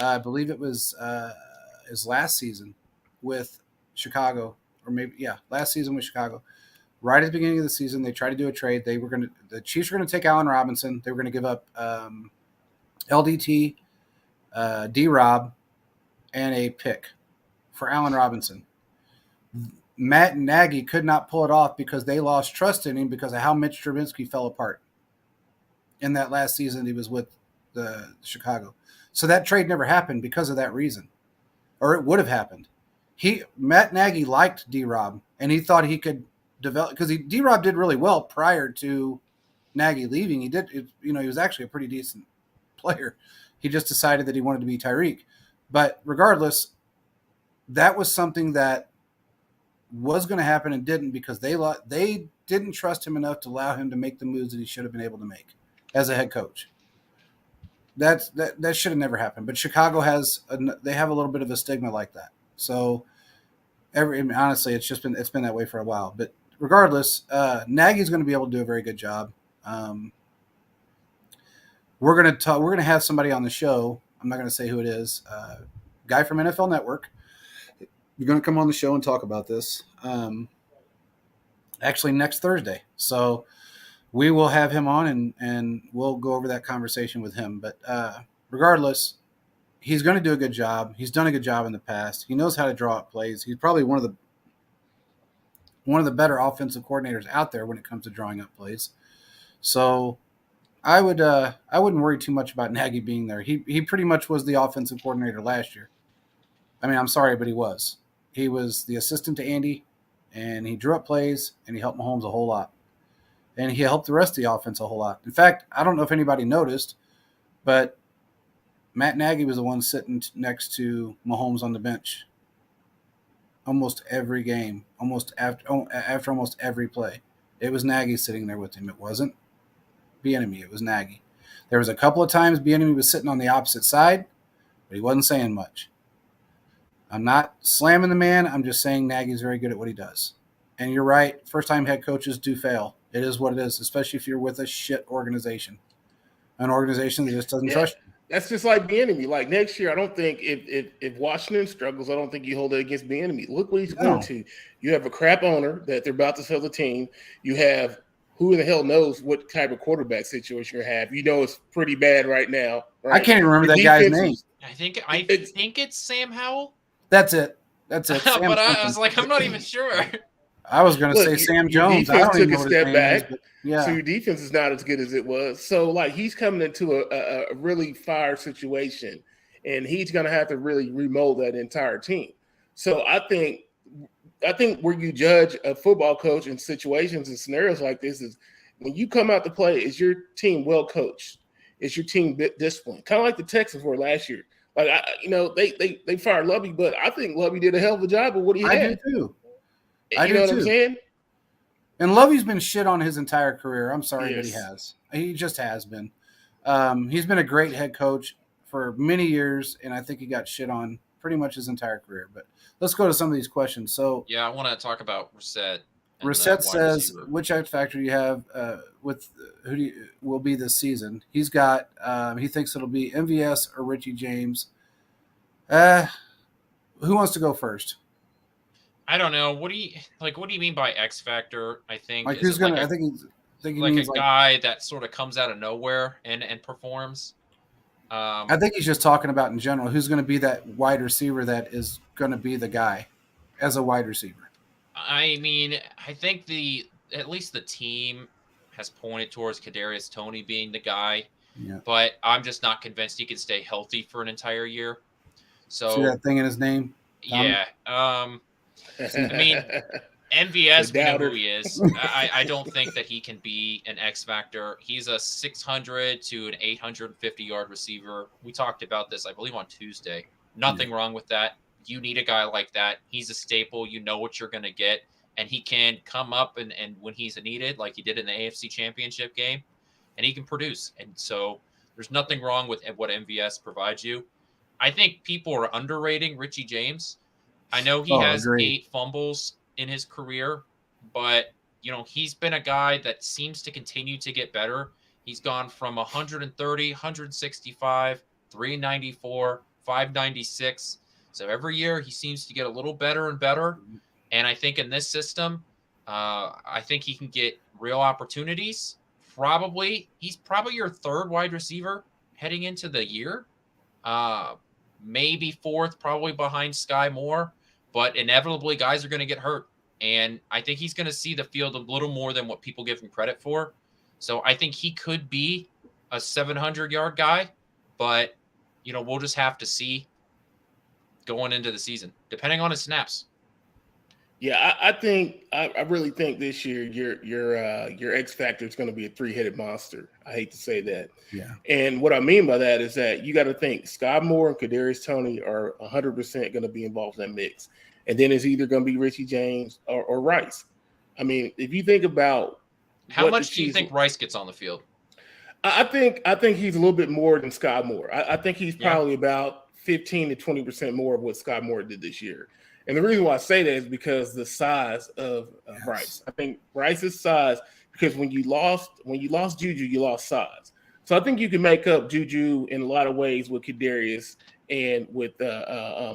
I believe it was his last season with Chicago, or maybe last season with Chicago. Right at the beginning of the season, they tried to do a trade. The Chiefs were going to take Allen Robinson. They were going to give up LDT, D-Rob, and a pick for Allen Robinson. Matt Nagy could not pull it off because they lost trust in him because of how Mitch Trubisky fell apart in that last season he was with the Chicago. So that trade never happened because of that reason, or it would have happened. Matt Nagy liked D-Rob, and he thought he could develop because D-Rob did really well prior to Nagy leaving, he was actually a pretty decent player. He just decided that he wanted to be Tyreek. But regardless, that was something that was going to happen and didn't because they didn't trust him enough to allow him to make the moves that he should have been able to make as a head coach. That should have never happened. But Chicago they have a little bit of a stigma like that. So honestly, it's been that way for a while. But regardless, Nagy's going to be able to do a very good job. We're going to have somebody on the show. I'm not going to say who it is. Guy from NFL Network. You're going to come on the show and talk about this. Actually, next Thursday. So we will have him on and we'll go over that conversation with him. But regardless, he's going to do a good job. He's done a good job in the past. He knows how to draw up plays. He's probably one of the better offensive coordinators out there when it comes to drawing up plays. So I wouldn't worry too much about Nagy being there. He pretty much was the offensive coordinator last year. I mean, I'm sorry, but he was. He was the assistant to Andy, and he drew up plays, and he helped Mahomes a whole lot. And he helped the rest of the offense a whole lot. In fact, I don't know if anybody noticed, but Matt Nagy was the one sitting next to Mahomes on the bench almost every game, almost after almost every play. It was Nagy sitting there with him. It wasn't Bieniemy. It was Nagy. There was a couple of times Bieniemy was sitting on the opposite side, but he wasn't saying much. I'm not slamming the man. I'm just saying Nagy's very good at what he does. And you're right. First-time head coaches do fail. It is what it is, especially if you're with a shit organization, an organization that just doesn't trust you. That's just like Bieniemy. Like next year, I don't think if Washington struggles, I don't think you hold it against Bieniemy. Look what he's going to. You have a crap owner that they're about to sell the team. You have who the hell knows what type of quarterback situation you have. You know it's pretty bad right now. Right? I can't even remember that guy's name. I think it's Sam Howell. That's it. But I was like, I'm not even sure. I was going to say Sam Jones. Your defense took a step back, yeah. So your defense is not as good as it was. So, like, he's coming into a really fire situation, and he's going to have to really remold that entire team. So, I think where you judge a football coach in situations and scenarios like this is when you come out to play, is your team well coached? Is your team disciplined? Kind of like the Texans were last year. Like, they fired Lovey, but I think Lovey did a hell of a job of what he had. I do too. You know what I'm saying? And Lovey's been shit on his entire career. I'm sorry, but he has. He just has been. He's been a great head coach for many years, and I think he got shit on pretty much his entire career. But let's go to some of these questions. So yeah, I want to talk about Reset. Reset says, which X factor you have with who will be this season? He's got. He thinks it'll be MVS or Richie James. Who wants to go first? I don't know. What do you mean by X factor? I think like who's gonna? I think he means a guy that sort of comes out of nowhere and performs. I think he's just talking about in general who's going to be that wide receiver that is going to be the guy as a wide receiver. I mean, I think at least the team has pointed towards Kadarius Toney being the guy, but I'm just not convinced he can stay healthy for an entire year. So see that thing in his name? Yeah. I mean, MVS, we know who he is. I don't think that he can be an X factor. He's a 600 to an 850 yard receiver. We talked about this, I believe, on Tuesday. Nothing wrong with that. You need a guy like that. He's a staple. You know what you're going to get. And he can come up and when he's needed, like he did in the AFC Championship game, and he can produce. And so there's nothing wrong with what MVS provides you. I think people are underrating Richie James. I know he has 8 fumbles in his career, but he's been a guy that seems to continue to get better. He's gone from 130, 165, 394, 596. So every year he seems to get a little better and better. And I think in this system, I think he can get real opportunities. He's probably your 3rd wide receiver heading into the year. Maybe 4th, probably behind Sky Moore. But inevitably, guys are going to get hurt. And I think he's going to see the field a little more than what people give him credit for. So I think he could be a 700-yard guy. But, we'll just have to see going into the season, depending on his snaps. Yeah, I really think this year your X factor is going to be a 3-headed monster. I hate to say that. Yeah. And what I mean by that is that you got to think Scott Moore and Kadarius Toney are 100% going to be involved in that mix, and then it's either going to be Richie James or Rice. I mean, if you think about how much do you think Rice gets on the field? I think he's a little bit more than Scott Moore. I think he's probably about 15 to 20% more of what Scott Moore did this year. And the reason why I say that is because the size of Rice. I think Rice's size, because when you lost Juju, you lost size. So I think you can make up Juju in a lot of ways with Kadarius and with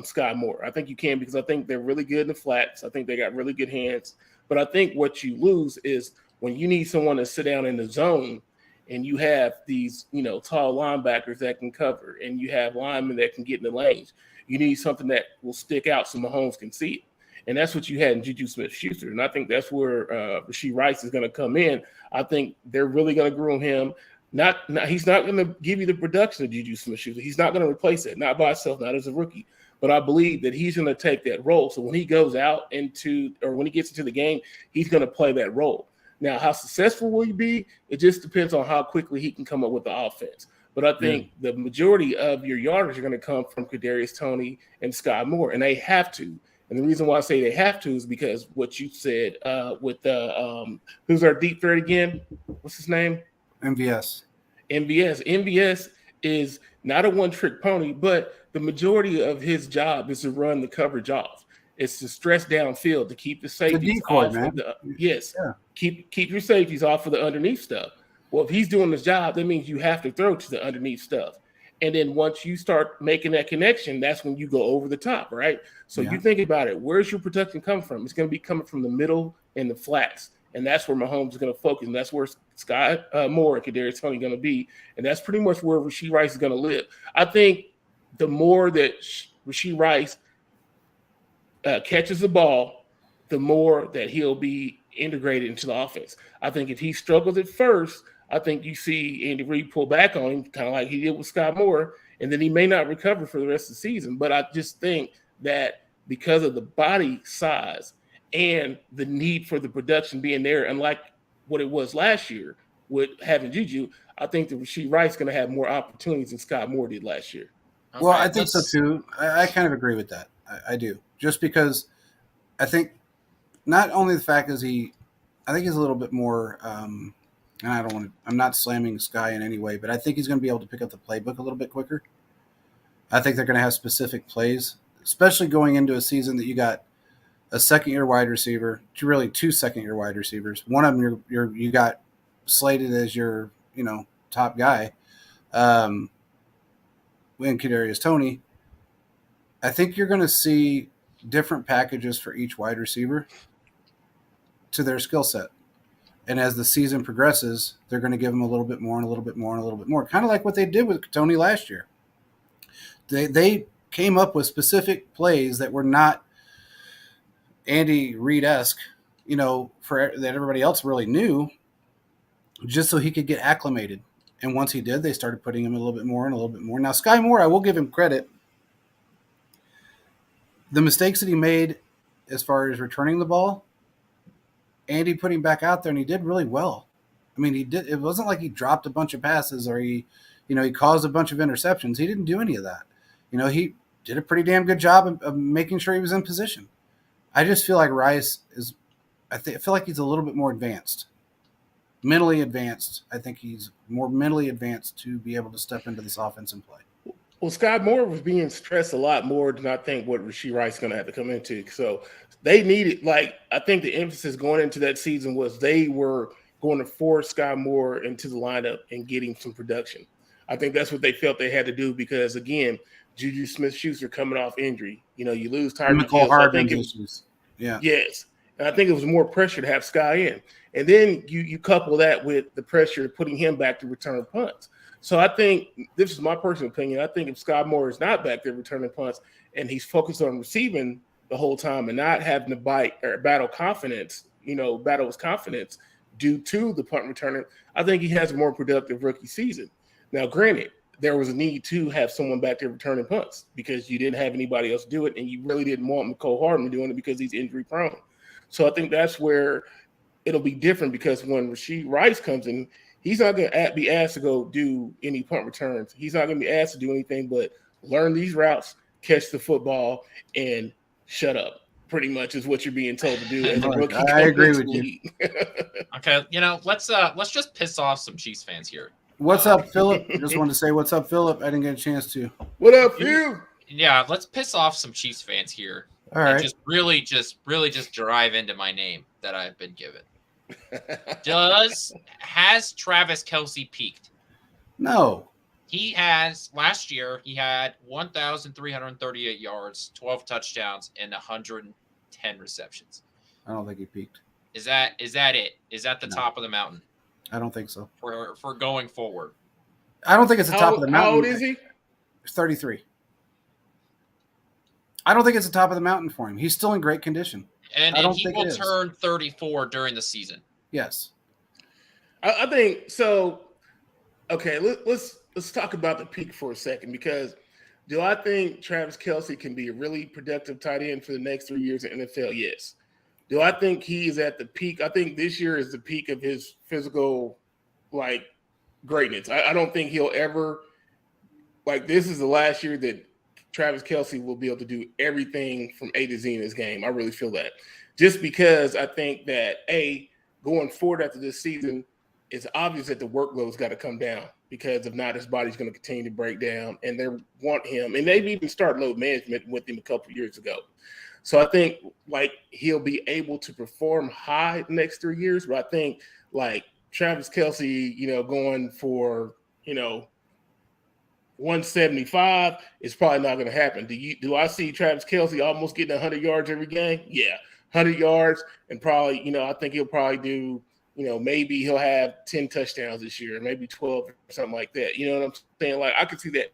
Scott Moore. I think you can, because I think they're really good in the flats. I think they got really good hands. But I think what you lose is when you need someone to sit down in the zone, and you have these, tall linebackers that can cover, and you have linemen that can get in the lanes. You need something that will stick out so Mahomes can see it. And that's what you had in Juju Smith-Schuster. And I think that's where Rashee Rice is going to come in. I think they're really going to groom him. He's not going to give you the production of Juju Smith-Schuster. He's not going to replace it, not by himself, not as a rookie. But I believe that he's going to take that role. So when he goes out when he gets into the game, he's going to play that role. Now, how successful will he be? It just depends on how quickly he can come up with the offense. But I think the majority of your yardage are going to come from Kadarius Toney and Scott Moore, and they have to. And the reason why I say they have to is because what you said with who's our deep threat again? What's his name? MVS. MVS is not a one-trick pony, but the majority of his job is to run the coverage off. It's to stress downfield to keep the safeties off. Keep your safeties off of the underneath stuff. Well, if he's doing his job, that means you have to throw to the underneath stuff. And then once you start making that connection, that's when you go over the top, right? So you think about it. Where's your protection come from? It's going to be coming from the middle and the flats. And that's where Mahomes is going to focus. And that's where Scott Moore and Kadarius Toney going to be. And that's pretty much where Rashee Rice is going to live. I think the more that Rashee Rice catches the ball, the more that he'll be integrated into the offense. I think if he struggles at first, I think you see Andy Reid pull back on him, kind of like he did with Scott Moore, and then he may not recover for the rest of the season. But I just think that because of the body size and the need for the production being there, unlike what it was last year with having Juju, I think that Rashee Rice is going to have more opportunities than Scott Moore did last year. Okay, well, I think so too. I kind of agree with that. I do. Just because I think not only the fact is I think he's a little bit more, and I'm not slamming Sky in any way, but I think he's going to be able to pick up the playbook a little bit quicker. I think they're going to have specific plays, especially going into a season that you got a second-year wide receiver, two second-year wide receivers. One of them you got slated as your top guy, in Kadarius Toney. I think you're going to see different packages for each wide receiver to their skill set. And as the season progresses, they're going to give them a little bit more and a little bit more and a little bit more. Kind of like what they did with Toney last year. They came up with specific plays that were not Andy Reid-esque, that everybody else really knew, just so he could get acclimated. And once he did, they started putting him a little bit more and a little bit more. Now, Sky Moore, I will give him credit. The mistakes that he made as far as returning the ball, Andy put him back out there, and he did really well. I mean, he did. It wasn't like he dropped a bunch of passes or he caused a bunch of interceptions. He didn't do any of that. He did a pretty damn good job of making sure he was in position. I just feel like Rice is – I feel like he's a little bit more advanced, mentally advanced. I think he's more mentally advanced to be able to step into this offense and play. Well, Scott Moore was being stressed a lot more than I think what Rashee Rice is going to have to come into. So they needed, I think the emphasis going into that season was they were going to force Scott Moore into the lineup and getting some production. I think that's what they felt they had to do because, again, Juju Smith-Schuster coming off injury. You lose Tyreek Hill. Yeah. Yes. And I think it was more pressure to have Sky in. And then you couple that with the pressure of putting him back to return punts. So I think, this is my personal opinion, I think if Scott Moore is not back there returning punts and he's focused on receiving the whole time and not having to battle his confidence due to the punt returner, I think he has a more productive rookie season. Now, granted, there was a need to have someone back there returning punts because you didn't have anybody else do it, and you really didn't want McCole Hardman doing it because he's injury prone. So I think that's where it'll be different because when Rashee Rice comes in, he's not going to be asked to go do any punt returns. He's not going to be asked to do anything but learn these routes, catch the football, and shut up. Pretty much is what you're being told to do as a rookie. I agree with you. Okay, let's just piss off some Chiefs fans here. What's up, Philip? Just wanted to say what's up, Philip. I didn't get a chance to. What up, Phil? Yeah, let's piss off some Chiefs fans here. All right. Just really drive into my name that I've been given. Has Travis Kelce peaked? No. He has. Last year, he had 1,338 yards, 12 touchdowns, and 110 receptions. I don't think he peaked. Is that it? Is that the top of the mountain? I don't think so. For going forward. I don't think it's the top of the mountain. How old is he? He's 33. I don't think it's the top of the mountain for him. He's still in great condition. And he will turn 34 during the season. Yes. I think so. Okay, let's talk about the peak for a second, because do I think Travis Kelce can be a really productive tight end for the next 3 years in the NFL? Yes. Do I think he is at the peak? I think this year is the peak of his physical, greatness. I don't think he'll ever, this is the last year that Travis Kelce will be able to do everything from A to Z in his game. I really feel that. Just because I think that, going forward after this season, it's obvious that the workload's got to come down, because if not, his body's going to continue to break down, and they want him. And they've even started load management with him a couple of years ago. So I think he'll be able to perform high the next 3 years, but I think Travis Kelce, going for 175 is probably not going to happen. Do I see Travis Kelce almost getting 100 yards every game? Yeah, 100 yards, and probably I think he'll probably do. Maybe he'll have 10 touchdowns this year, maybe 12 or something like that. You know what I'm saying? I could see that.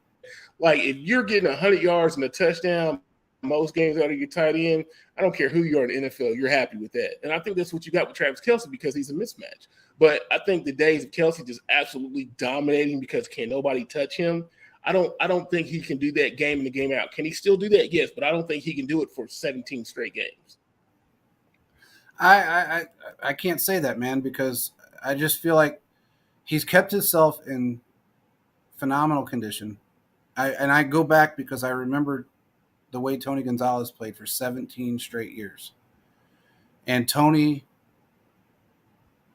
If you're getting 100 yards and a touchdown most games out of your tight end, I don't care who you are in the NFL, you're happy with that. And I think that's what you got with Travis Kelce, because he's a mismatch. But I think the days of Kelce just absolutely dominating because can nobody touch him, I don't think he can do that game in and game out. Can he still do that? Yes, but I don't think he can do it for 17 straight games. I can't say that, man, because I just feel like he's kept himself in phenomenal condition. I go back because I remember the way Tony Gonzalez played for 17 straight years. And Tony,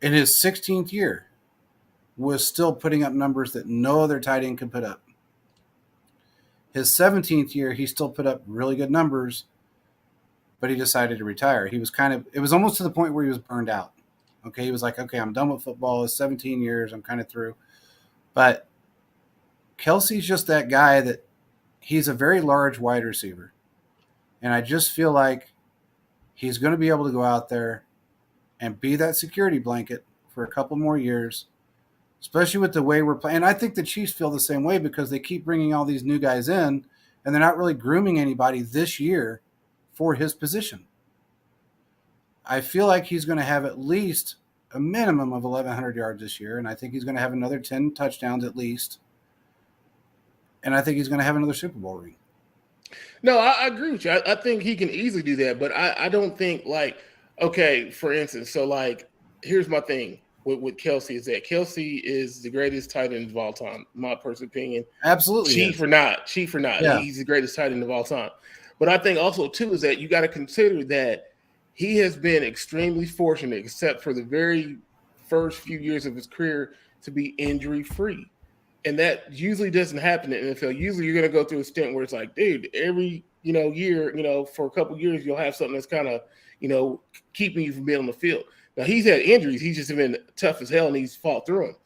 in his 16th year, was still putting up numbers that no other tight end could put up. His 17th year, he still put up really good numbers, but he decided to retire. He was it was almost to the point where he was burned out. Okay, he was like, okay, I'm done with football. It's 17 years. I'm kind of through. But Kelce's just that guy that he's a very large wide receiver. And I just feel like he's going to be able to go out there and be that security blanket for a couple more years, especially with the way we're playing. And I think the Chiefs feel the same way because they keep bringing all these new guys in, and they're not really grooming anybody this year for his position. I feel like he's going to have at least a minimum of 1,100 yards this year, and I think he's going to have another 10 touchdowns at least. And I think he's going to have another Super Bowl ring. No, I agree with you. I think he can easily do that, but I don't think okay, for instance, so here's my thing with Kelce is that Kelce is the greatest tight end of all time, my personal opinion. Absolutely. Chief or not, yeah. He's the greatest tight end of all time. But I think also too is that you got to consider that he has been extremely fortunate, except for the very first few years of his career, to be injury free. And that usually doesn't happen in the NFL. Usually you're going to go through a stint where it's like, dude, every, year, for a couple of years, you'll have something that's kind of, keeping you from being on the field. Now, he's had injuries. He's just been tough as hell, and he's fought through them.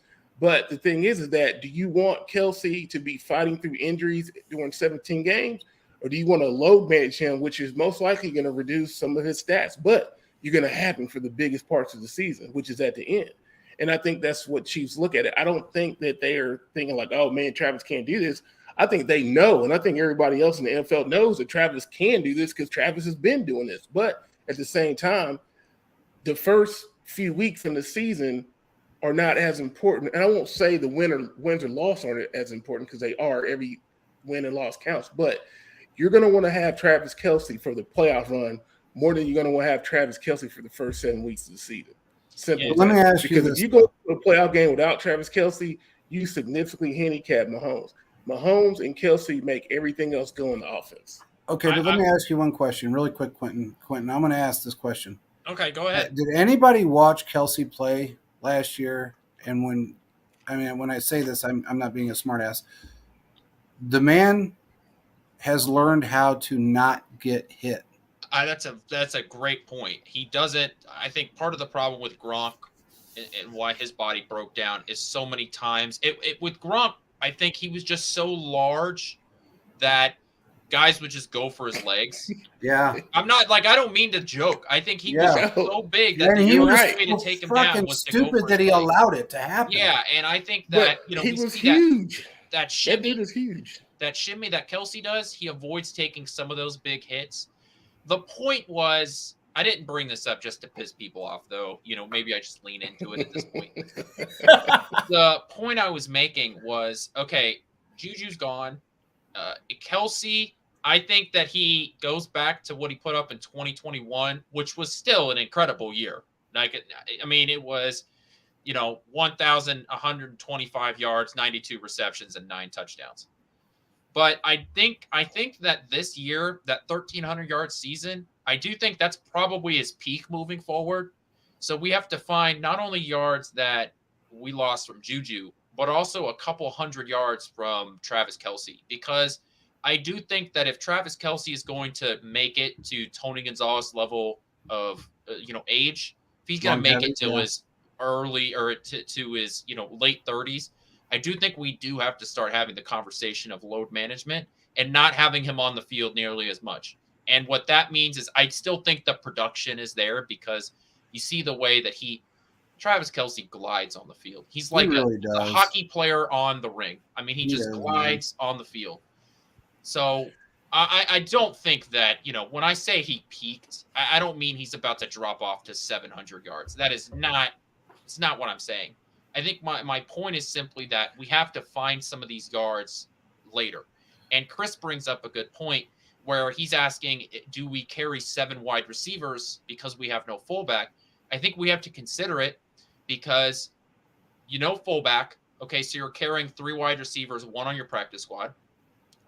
But the thing is that do you want Kelce to be fighting through injuries during 17 games, or do you want to load manage him, which is most likely going to reduce some of his stats, but you're going to have him for the biggest parts of the season, which is at the end. And I think that's what Chiefs look at it. I don't think that they are thinking oh, man, Travis can't do this. I think they know, and I think everybody else in the NFL knows that Travis can do this because Travis has been doing this. But at the same time, the first few weeks in the season are not as important. And I won't say the wins or loss aren't as important because they are. Every win and loss counts. But you're going to want to have Travis Kelce for the playoff run more than you're going to want to have Travis Kelce for the first 7 weeks of the season. Simple. Yeah. as Let me that. ask you Because this. if you go to a playoff game without Travis Kelce, you significantly handicap Mahomes. Mahomes and Kelce make everything else go in the offense. Okay, but let me ask you one question really quick, Quentin. Quentin, I'm going to ask this question. Okay, go ahead. Did anybody watch Kelsey play last year? And when I say this, I'm not being a smartass. The man has learned how to not get hit. That's a great point. He doesn't. I think part of the problem with Gronk and why his body broke down is so many times. With Gronk, I think he was just so large that guys would just go for his legs. Yeah. I'm not I don't mean to joke. I think he was so big that and the he was easiest way to take him down was to go stupid for that his he legs. allowed it to happen. Yeah, and I think that he was huge. That shimmy, dude is huge. That shimmy that Kelce does, he avoids taking some of those big hits. The point was, I didn't bring this up just to piss people off, though. Maybe I just lean into it at this point. The point I was making was, okay, Juju's gone. Kelce, I think that he goes back to what he put up in 2021, which was still an incredible year. It was, 1,125 yards, 92 receptions, and 9 touchdowns. But I think that this year, that 1,300-yard season, I do think that's probably his peak moving forward. So we have to find not only yards that we lost from Juju, but also a couple hundred yards from Travis Kelce. Because I do think that if Travis Kelce is going to make it to Tony Gonzalez level of age, if he's going to make it to his early or to his late 30s, I do think we do have to start having the conversation of load management and not having him on the field nearly as much. And what that means is I still think the production is there because you see the way that Travis Kelce glides on the field. He's like a hockey player on the ring. He just glides on the field. So I don't think that, when I say he peaked, I don't mean he's about to drop off to 700 yards. It's not what I'm saying. I think my point is simply that we have to find some of these yards later. And Chris brings up a good point where he's asking, do we carry 7 wide receivers because we have no fullback? I think we have to consider it because fullback. Okay, so you're carrying 3 wide receivers, 1 on your practice squad.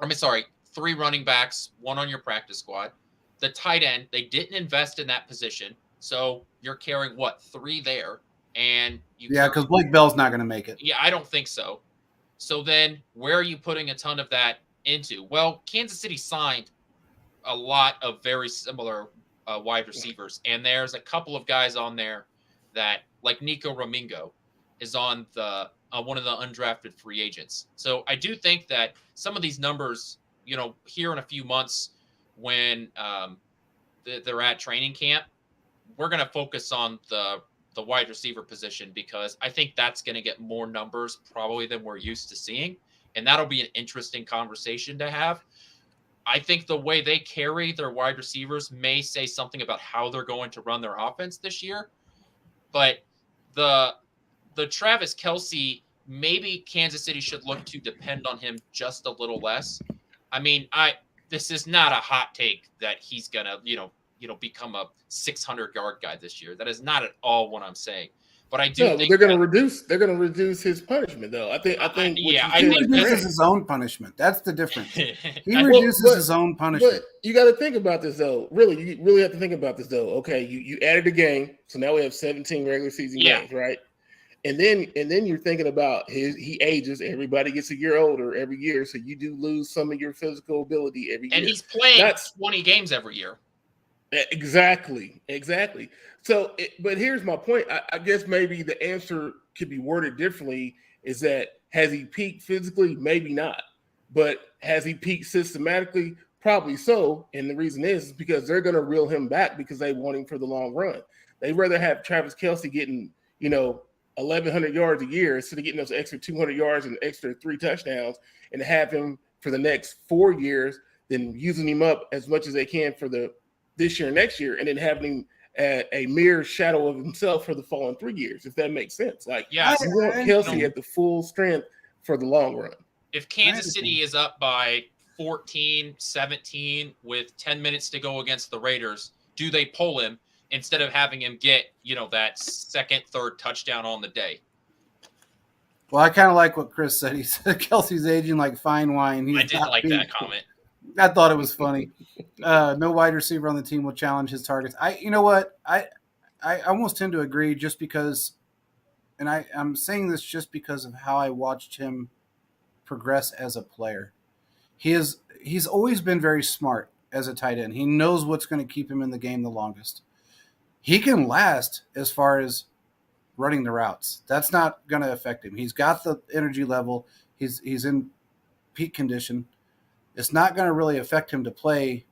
3 running backs, 1 on your practice squad. The tight end, they didn't invest in that position. So you're carrying 3 there. And because Blake Bell's not going to make it. Yeah, I don't think so. So then where are you putting a ton of that into? Well, Kansas City signed a lot of very similar wide receivers. And there's a couple of guys on there that, like Nico Romingo, is on the one of the undrafted free agents. So I do think that some of these numbers, here in a few months when they're at training camp, we're going to focus on the wide receiver position because I think that's going to get more numbers probably than we're used to seeing. And that'll be an interesting conversation to have. I think the way they carry their wide receivers may say something about how they're going to run their offense this year. But the Travis Kelce, maybe Kansas City should look to depend on him just a little less. This is not a hot take that he's going to, become a 600-yard guy this year. That is not at all what I'm saying. But I do think they're going to reduce his punishment though. I think he reduces his own punishment. That's the difference. He reduces his own punishment. But you got to think about this though. You really have to think about this though. Okay, you added a game, so now we have 17 regular season games, right? And then you're thinking about he ages. Everybody gets a year older every year, so you do lose some of your physical ability every year. And he's playing 20 games every year. Exactly. So, but here's my point. I guess maybe the answer could be worded differently. Is that has he peaked physically? Maybe not. But has he peaked systematically? Probably so. And the reason is because they're going to reel him back because they want him for the long run. They'd rather have Travis Kelce getting 1,100 yards a year instead of getting those extra 200 yards and extra 3 touchdowns and have him for the next 4 years than using him up as much as they can for this year and next year, and then having him a mere shadow of himself for the following 3 years, if that makes sense. You want Kelce at the full strength for the long run. If Kansas City is up by 14, 17 with 10 minutes to go against the Raiders, do they pull him instead of having him get, that second, third touchdown on the day? Well, I kind of like what Chris said. He said Kelsey's aging like fine wine. I didn't like that comment. I thought it was funny. No wide receiver on the team will challenge his targets. You know what? I almost tend to agree just because, and I'm saying this just because of how I watched him progress as a player. He's always been very smart as a tight end. He knows what's going to keep him in the game the longest. He can last as far as running the routes. That's not going to affect him. He's got the energy level. He's in peak condition. It's not going to really affect him to play,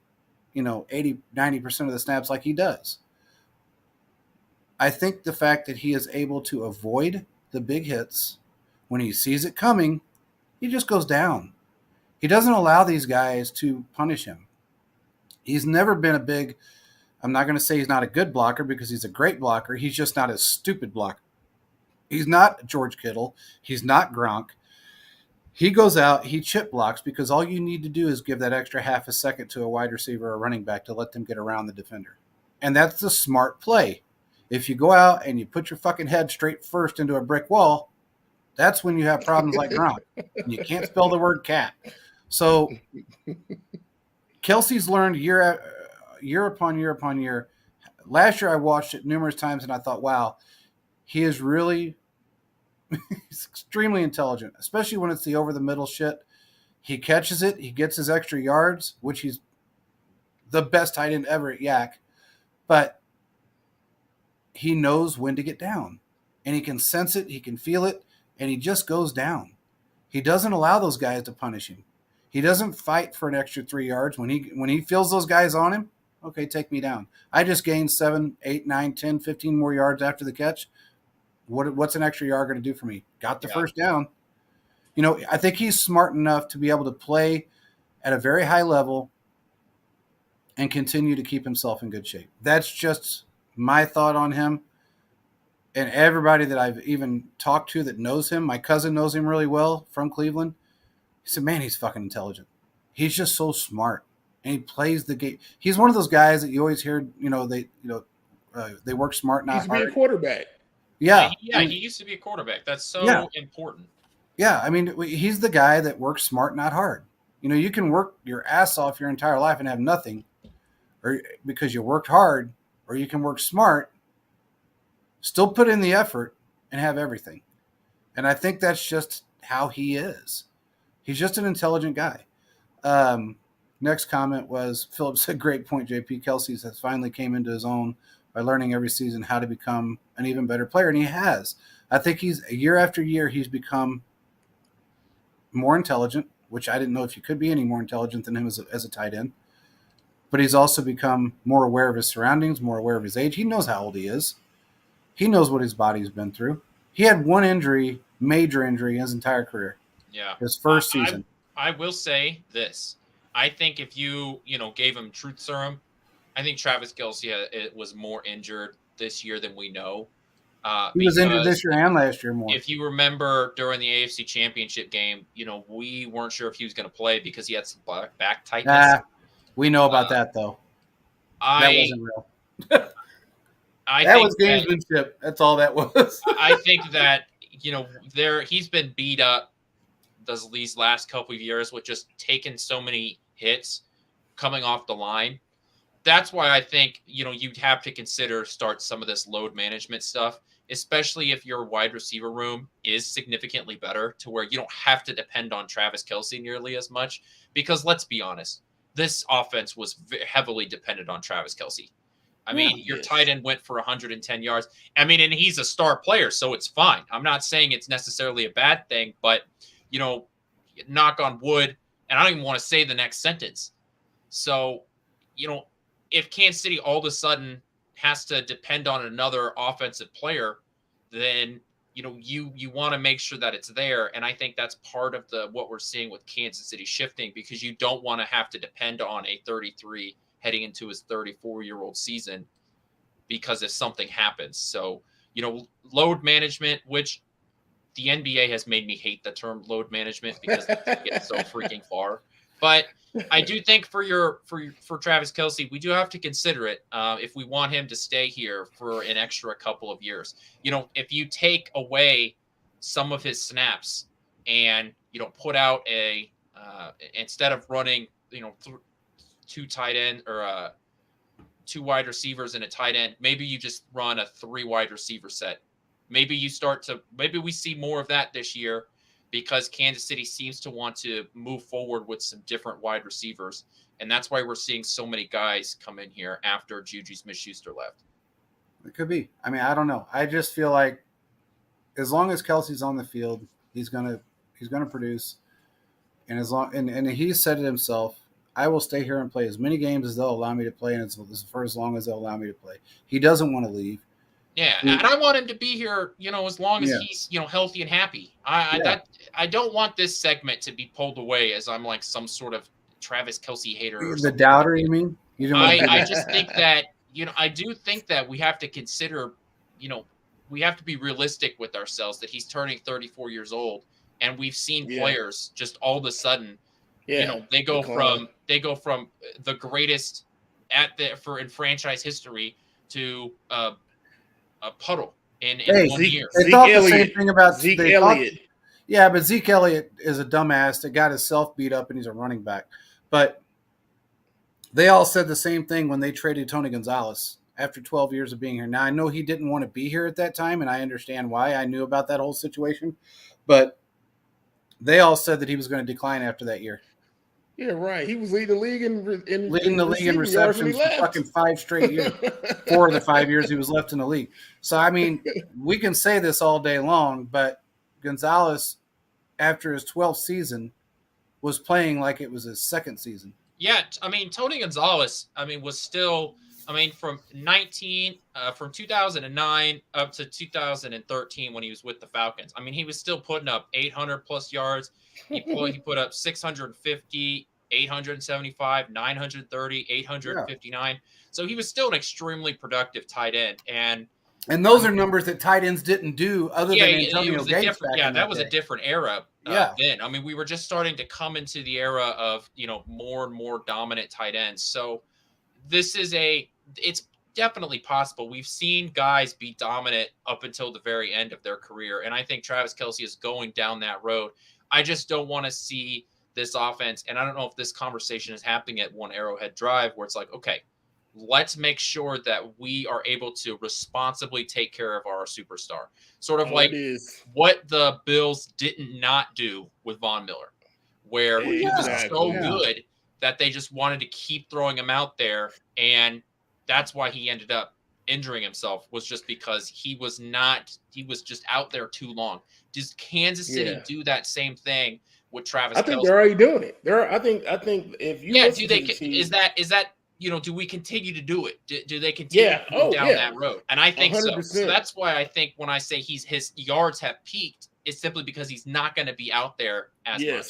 80, 90% of the snaps like he does. I think the fact that he is able to avoid the big hits, when he sees it coming, he just goes down. He doesn't allow these guys to punish him. He's never been I'm not going to say he's not a good blocker because he's a great blocker. He's just not a stupid blocker. He's not George Kittle. He's not Gronk. He goes out, he chip blocks because all you need to do is give that extra half a second to a wide receiver or a running back to let them get around the defender. And that's the smart play. If you go out and you put your fucking head straight first into a brick wall, that's when you have problems like Gronk. And you can't spell the word cat. So Kelsey's learned year upon year upon year. Last year I watched it numerous times and I thought, wow, he is really he's extremely intelligent, especially when it's the over-the-middle shit. He catches it. He gets his extra yards, which he's the best tight end ever at Yak. But he knows when to get down. And he can sense it. He can feel it. And he just goes down. He doesn't allow those guys to punish him. He doesn't fight for an extra 3 yards. When he feels those guys on him, okay, take me down. I just gained 7, 8, 9, 10, 15 more yards after the catch. What's an extra yard going to do for me? Got the first down. I think he's smart enough to be able to play at a very high level and continue to keep himself in good shape. That's just my thought on him. And everybody that I've even talked to that knows him, my cousin knows him really well from Cleveland. He said, man, he's fucking intelligent. He's just so smart. And he plays the game. He's one of those guys that you always hear, they work smart, not hard. He's a quarterback. Yeah, he used to be a quarterback. That's so important. Yeah, I mean, he's the guy that works smart, not hard. You can work your ass off your entire life and have nothing, or because you worked hard, or you can work smart, still put in the effort, and have everything. And I think that's just how he is. He's just an intelligent guy. Next comment was, Philip said, great point, JP. Kelsey has finally came into his own by learning every season how to become an even better player, and he has. I think he's year after year he's become more intelligent, which I didn't know if you could be any more intelligent than him as a tight end. But he's also become more aware of his surroundings, more aware of his age. He knows how old he is. He knows what his body's been through. He had one injury, major injury, in his entire career. Yeah, his first season. I will say this: I think if you gave him truth serum, I think Travis Kelce was more injured this year than we know. He was injured this year and last year more. If you remember during the AFC Championship game, we weren't sure if he was going to play because he had some back tightness. We know about that, though. That wasn't real. That was gamesmanship. That's all that was. I think that, he's been beat up these last couple of years with just taking so many hits coming off the line. That's why I think, you'd have to start some of this load management stuff, especially if your wide receiver room is significantly better to where you don't have to depend on Travis Kelce nearly as much. Because let's be honest, this offense was heavily dependent on Travis Kelce. I mean, your tight end went for 110 yards. I mean, and he's a star player, so it's fine. I'm not saying it's necessarily a bad thing, but, knock on wood, and I don't even want to say the next sentence. So, if Kansas City all of a sudden has to depend on another offensive player, then, you want to make sure that it's there. And I think that's part of what we're seeing with Kansas City shifting, because you don't want to have to depend on a 33 heading into his 34-year-old season because if something happens. So, load management, which the NBA has made me hate the term load management because it gets so freaking far. But, I do think for Travis Kelce, we do have to consider it if we want him to stay here for an extra couple of years. If you take away some of his snaps and put out instead of running two tight end or two wide receivers and a tight end, maybe you just run a 3 wide receiver set. Maybe we see more of that this year, because Kansas City seems to want to move forward with some different wide receivers. And that's why we're seeing so many guys come in here after Juju Smith-Schuster left. It could be. I mean, I don't know. I just feel like as long as Kelce's on the field, he's gonna produce. And and he said it himself, I will stay here and play as many games as they'll allow me to play, and for as long as they'll allow me to play. He doesn't want to leave. Yeah, and I want him to be here, as long as he's, healthy and happy. I don't want this segment to be pulled away as I'm like some sort of Travis Kelce hater. The doubter, you mean? You don't I just think that, I do think that we have to consider, we have to be realistic with ourselves that he's turning 34 years old, and we've seen players just all of a sudden, they go from the greatest in franchise history to a puddle in 1 year. They thought the same thing about Zeke Elliott. Yeah, but Zeke Elliott is a dumbass that got himself beat up, and he's a running back. But they all said the same thing when they traded Tony Gonzalez after 12 years of being here. Now, I know he didn't want to be here at that time, and I understand why. I knew about that whole situation. But they all said that he was going to decline after that year. Yeah, right. He was leading the league in receptions for fucking 5 straight years. 4 of the 5 years he was left in the league. So, I mean, we can say this all day long, but Gonzalez, after his 12th season, was playing like it was his second season. Yeah, I mean, Tony Gonzalez, was still, from 2009 up to 2013 when he was with the Falcons. He was still putting up 800 plus yards. He put up 650, 875, 930, 859. So he was still an extremely productive tight end. And those are numbers that tight ends didn't do other than Antonio Gates. That was a different era then. We were just starting to come into the era of, more and more dominant tight ends. So this is it's definitely possible. We've seen guys be dominant up until the very end of their career. And I think Travis Kelce is going down that road. I just don't want to see this offense. And I don't know if this conversation is happening at One Arrowhead Drive, where it's like, okay, let's make sure that we are able to responsibly take care of our superstar. Sort of like what the Bills didn't not do with Von Miller, where he was so good that they just wanted to keep throwing him out there. And that's why he ended up injuring himself, was just because he was just out there too long. Does Kansas City do that same thing with Travis Kelce? I think they're already doing it. I think if you is that do we continue to do it? Do they continue to go down that road? And I think 100%. So that's why I think when I say his yards have peaked, it's simply because he's not going to be out there as much.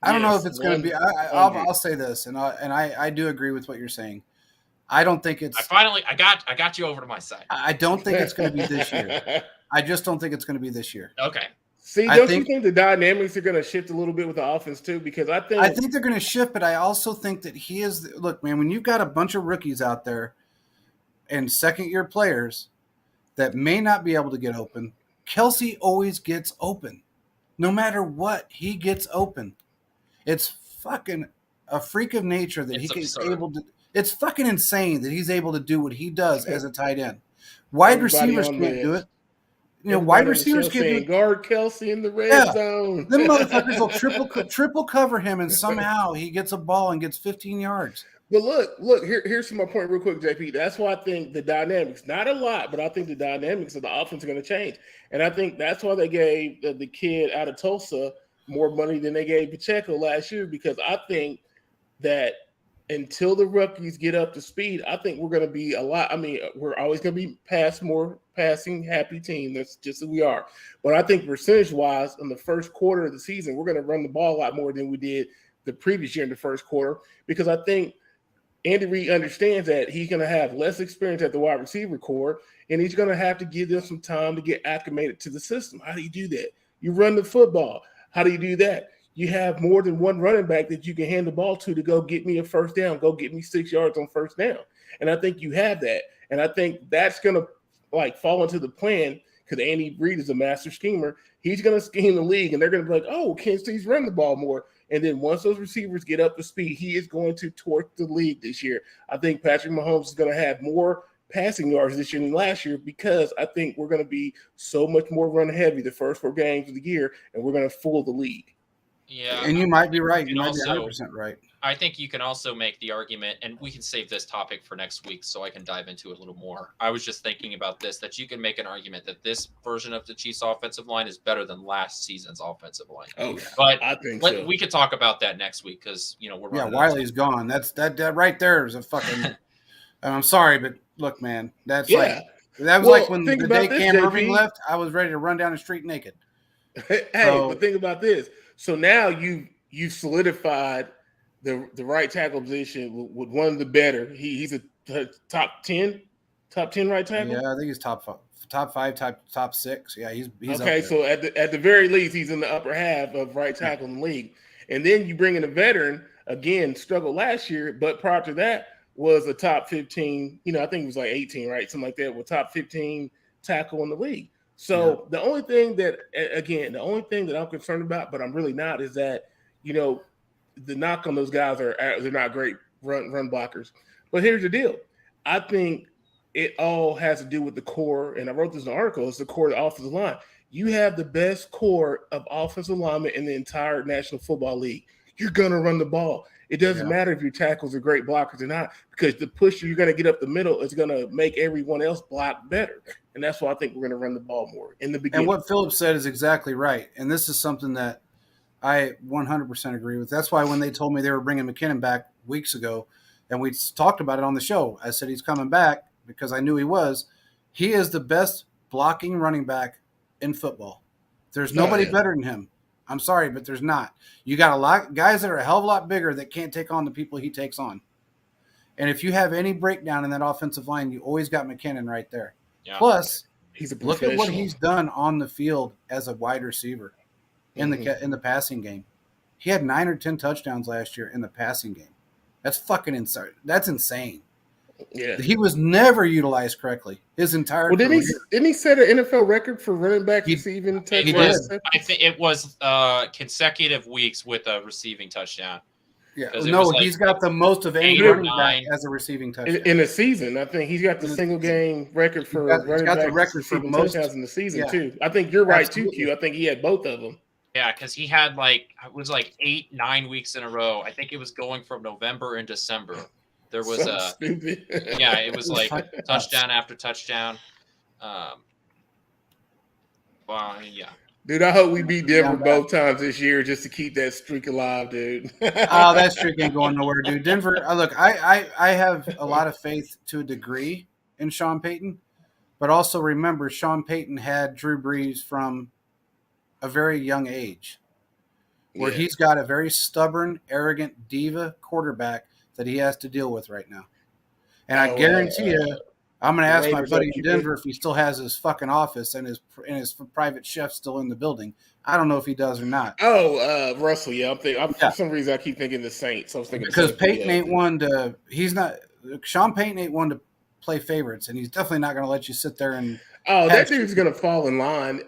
I don't know if it's going to be. I'll say this, and I do agree with what you're saying. I don't think it's. I got you over to my side. I don't think it's going to be this year. I just don't think it's going to be this year. Okay. See, don't you think the dynamics are going to shift a little bit with the offense too? Because I think they're going to shift, but I also think that he is. Look, man, when you've got a bunch of rookies out there and second-year players that may not be able to get open, Kelce always gets open. No matter what, he gets open. It's fucking a freak of nature that he's able to. It's fucking insane that he's able to do what he does as a tight end. Wide receivers can't do it. Wide receivers can't do it. Guard Kelce in the red zone. Them motherfuckers will triple cover him, and somehow he gets a ball and gets 15 yards. But look. Here's my point, real quick, JP. That's why I think the dynamics, not a lot, but I think the dynamics of the offense are going to change, and I think that's why they gave the kid out of Tulsa more money than they gave Pacheco last year, because I think that until the rookies get up to speed, I think we're going to be we're always going to be passing happy team. That's just who we are. But I think percentage-wise, in the first quarter of the season, we're going to run the ball a lot more than we did the previous year in the first quarter, because I think Andy Reid understands that he's going to have less experience at the wide receiver core, and he's going to have to give them some time to get acclimated to the system. How do you do that? You run the football. How do you do that? you have more than one running back that you can hand the ball to go get me a first down, go get me 6 yards on first down. And I think you have that. And I think that's going to like fall into the plan because Andy Reid is a master schemer. He's going to scheme the league and they're going to be like, oh, Kansas City's run the ball more. And then once those receivers get up to speed, he is going to torch the league this year. I think Patrick Mahomes is going to have more passing yards this year than last year because I think we're going to be so much more run heavy the first 4 games of the year and we're going to fool the league. Yeah. And you might be right. You might be 100% right. I think you can also make the argument, and we can save this topic for next week so I can dive into it a little more. I was just thinking about this, that you can make an argument that this version of the Chiefs offensive line is better than last season's offensive line. Oh, but I think so. We could talk about that next week because, we're running. Yeah, Wiley's gone. That right there is a fucking I'm sorry, but look, man, that's like when the day Cam Irving left, I was ready to run down the street naked. But think about this. So now you solidified the right tackle position with one of the better. He's a top 10 right tackle. Yeah, I think he's top 5, top 6. Yeah, he's okay. So at the very least, he's in the upper half of right tackle in the league. And then you bring in a veteran, again, struggled last year, but prior to that was a top 15. I think it was like 18, right, something like that. With top 15 tackle in the league. So the only thing that I'm concerned about, but I'm really not, is that the knock on those guys they're not great run blockers. But here's the deal. I think it all has to do with the core, and I wrote this in an article, it's the core of the offensive line. You have the best core of offensive linemen in the entire National Football League. You're going to run the ball. It doesn't matter if your tackles are great blockers or not, because the push you're going to get up the middle is going to make everyone else block better. And that's why I think we're going to run the ball more in the beginning. And what Philip said is exactly right. And this is something that I 100% agree with. That's why when they told me they were bringing McKinnon back weeks ago, and we talked about it on the show, I said he's coming back because I knew he was. He is the best blocking running back in football. There's nobody better than him. I'm sorry, but there's not. You got a lot guys that are a hell of a lot bigger that can't take on the people he takes on. And if you have any breakdown in that offensive line, you always got McKinnon right there. Yeah. Plus, look at what he's done on the field as a wide receiver in the passing game. He had 9 or 10 touchdowns last year in the passing game. That's fucking insane. That's insane. Yeah, he was never utilized correctly his entire career. Didn't he set an NFL record for running back receiving touchdowns? I think it was consecutive weeks with a receiving touchdown. Yeah, he's got the most of any running back as a receiving touchdown in a season. I think he's got the single game record for running back receiving touchdowns in the season too. I think you're right too, Q. I think he had both of them. Yeah, because he had it was 8-9 weeks in a row. I think it was going from November and December. There was stupid. Yeah, it was like touchdown after touchdown. Yeah. Dude, I hope we beat Denver both times this year just to keep that streak alive, dude. Oh, that streak ain't going nowhere, dude. Denver, look, I have a lot of faith to a degree in Sean Payton, but also remember Sean Payton had Drew Brees from a very young age, where he's got a very stubborn, arrogant diva quarterback that he has to deal with right now. And I guarantee you, I'm going to ask my buddy in Denver if he still has his fucking office and his private chef still in the building. I don't know if he does or not. Oh, Russell, yeah. For some reason, I keep thinking the Saints. I was thinking because Peyton ain't one to – Sean Payton ain't one to play favorites, and he's definitely not going to let you sit there and – Oh, that dude's going to fall in line.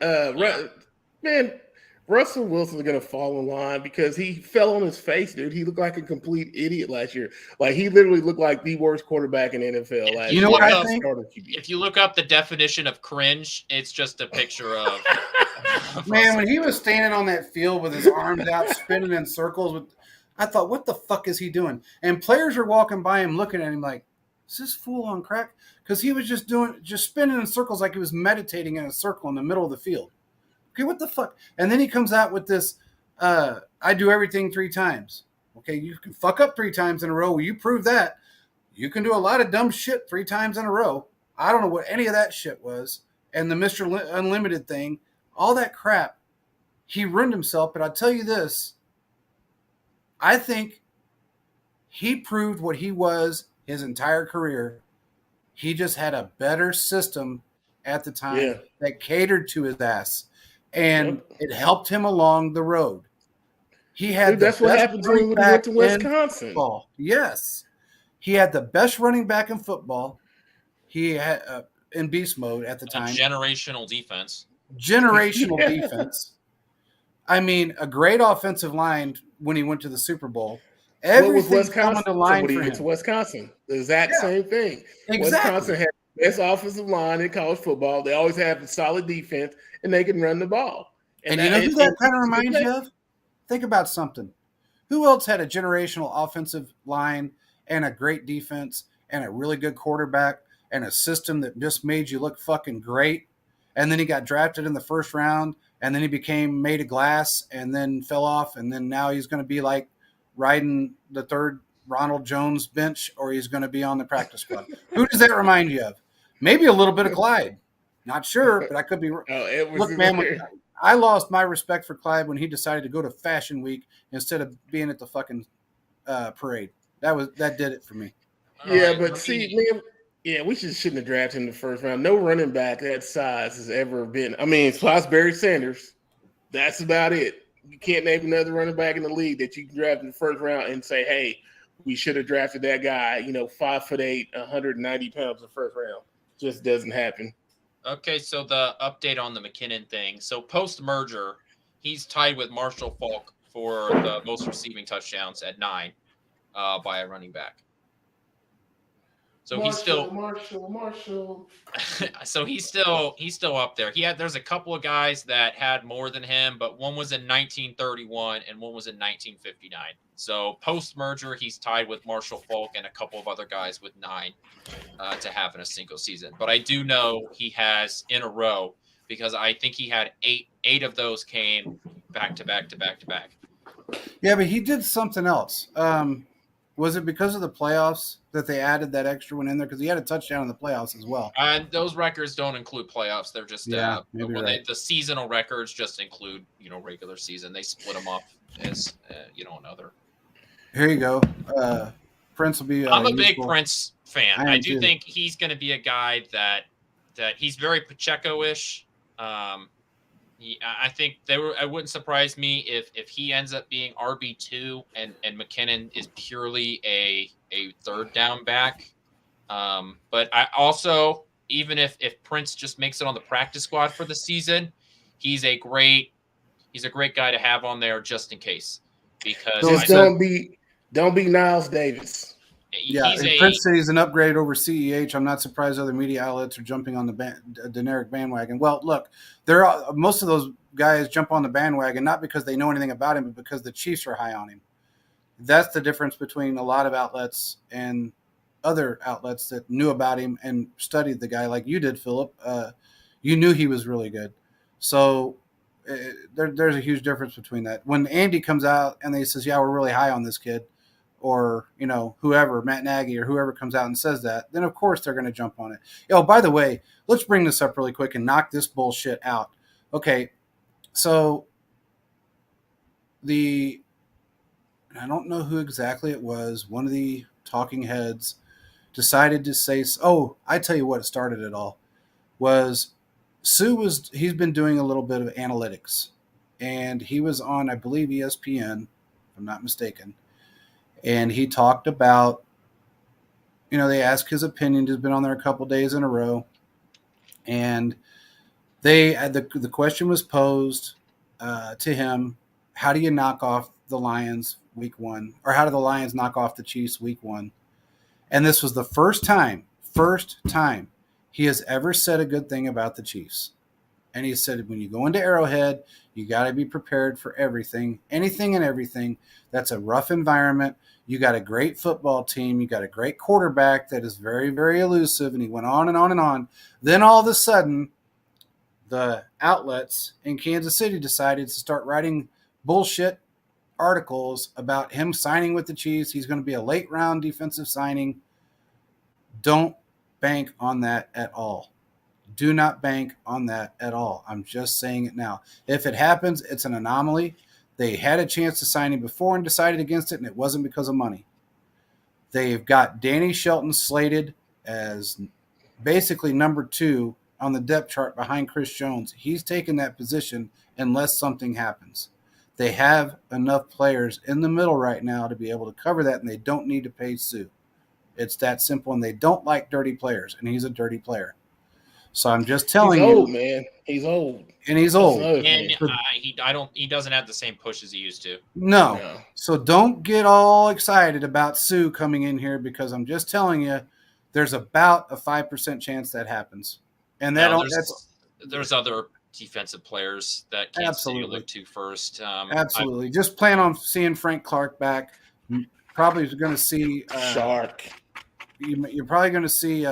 Man, Russell Wilson's going to fall in line because he fell on his face, dude. He looked like a complete idiot last year. He literally looked like the worst quarterback in NFL last year. You know what I think? If you look up the definition of cringe, it's just a picture of man, when he was standing on that field with his arms out, spinning in circles, I thought, what the fuck is he doing? And players are walking by him looking at him like, is this fool on crack? Because he was just spinning in circles like he was meditating in a circle in the middle of the field. Okay, what the fuck? And then he comes out with this, I do everything 3 times. Okay, you can fuck up 3 times in a row. Well, you prove that. You can do a lot of dumb shit 3 times in a row. I don't know what any of that shit was. And the Mr. Unlimited thing, all that crap, he ruined himself. But I'll tell you this, I think he proved what he was his entire career. He just had a better system at the time that catered to his ass. And it helped him along the road. He had Dude, the that's what best happened to him running when he back went to in Wisconsin. football. Yes. He had the best running back in football. He had in beast mode at the A time. generational defense. Generational Yeah. defense. I mean, a great offensive line when he went to the Super Bowl. What was Everything fell Wisconsin into line when he for went to him. Wisconsin? The exact Yeah, same thing. exactly. Wisconsin had the best offensive line in college football. They always have a solid defense, and they can run the ball. And you know who that kind of reminds you of? of? Think about something. Who else had a generational offensive line and a great defense and a really good quarterback and a system that just made you look fucking great? And then he got drafted in the first round, and then he became made of glass and then fell off, and then now he's going to be like riding the third Ronald Jones bench, or he's going to be on the practice squad. Who does that remind you of? Maybe a little bit of Clyde. Not sure, but I could be. Look, man, I lost my respect for Clyde when he decided to go to Fashion Week instead of being at the fucking parade. That did it for me. Yeah, right, but see, man, yeah, we shouldn't have drafted in the first round. No running back that size has ever been. I mean, plus Barry Sanders. That's about it. You can't name another running back in the league that you can draft in the first round and say, hey, we should have drafted that guy, 5'8", 190 pounds in the first round. Just doesn't happen. Okay, so the update on the McKinnon thing. So post-merger, he's tied with Marshall Faulk for the most receiving touchdowns at 9 by a running back. So Marshall. So he's still up there. There's a couple of guys that had more than him, but one was in 1931 and one was in 1959. So post-merger, he's tied with Marshall Faulk and a couple of other guys with 9 to have in a single season. But I do know he has in a row because I think he had eight of those came back to back to back to back. Yeah, but he did something else. Was it because of the playoffs that they added that extra one in there? Because he had a touchdown in the playoffs as well. And those records don't include playoffs. They're just the seasonal records just include regular season. They split them up as another. Here you go. Prince will be. I'm a big Prince fan. I do think he's going to be a guy that he's very Pacheco-ish. I think it wouldn't surprise me if he ends up being RB2 and McKinnon is purely a third down back. But I also, even if Prince just makes it on the practice squad for the season, he's a great guy to have on there just in case. Because don't be Niles Davis. Yeah, Prince said he's an upgrade over CEH. I'm not surprised other media outlets are jumping on the Deneric bandwagon. Well, look, most of those guys jump on the bandwagon not because they know anything about him, but because the Chiefs are high on him. That's the difference between a lot of outlets and other outlets that knew about him and studied the guy like you did, Philip. You knew he was really good. So there's a huge difference between that. When Andy comes out and he says, yeah, we're really high on this kid, or, whoever, Matt Nagy or whoever comes out and says that, then of course they're going to jump on it. Oh, by the way, let's bring this up really quick and knock this bullshit out. Okay, so I don't know who exactly it was, one of the talking heads decided to say, I tell you what started it all, was he's been doing a little bit of analytics, and he was on, I believe, ESPN, if I'm not mistaken. And he talked about, they asked his opinion. He's been on there a couple days in a row. And the question was posed to him, how do you knock off the Lions week 1? Or how do the Lions knock off the Chiefs week 1? And this was the first time he has ever said a good thing about the Chiefs. And he said, when you go into Arrowhead, you got to be prepared for everything, anything and everything. That's a rough environment. You got a great football team. You got a great quarterback that is very, very elusive. And he went on and on and on. Then all of a sudden, the outlets in Kansas City decided to start writing bullshit articles about him signing with the Chiefs. He's going to be a late round defensive signing. Don't bank on that at all. Do not bank on that at all. I'm just saying it now. If it happens, it's an anomaly. They had a chance to sign him before and decided against it, and it wasn't because of money. They've got Danny Shelton slated as basically number 2 on the depth chart behind Chris Jones. He's taken that position unless something happens. They have enough players in the middle right now to be able to cover that, and they don't need to pay Sue. It's that simple, and they don't like dirty players, and he's a dirty player. So I'm just telling He's old, you, man. He's old. and he's That's old. another And thing. he doesn't have the same push as he used to. No. No. So don't get all excited about Sue coming in here, because I'm just telling you, there's about a 5% chance that happens. And there's other defensive players that Kansas City will look to first. Absolutely. Just plan on seeing Frank Clark back. Probably going to see Shark. You're probably going to see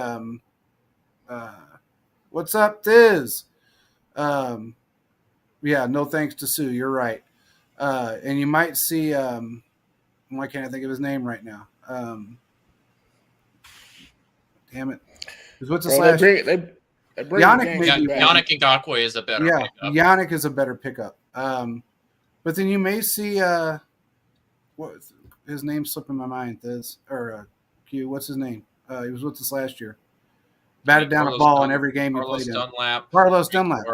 what's up, Diz? Yeah, no thanks to Sue. You're right. And you might see why can't I think of his name right now? Damn it. What's the slash? Yannick Ngakoue is a better pickup. Yannick is a better pickup. But then you may see what his name's slipping my mind. Q. What's his name? He was with us last year. Batted down a ball in every game he played in. Carlos Dunlap.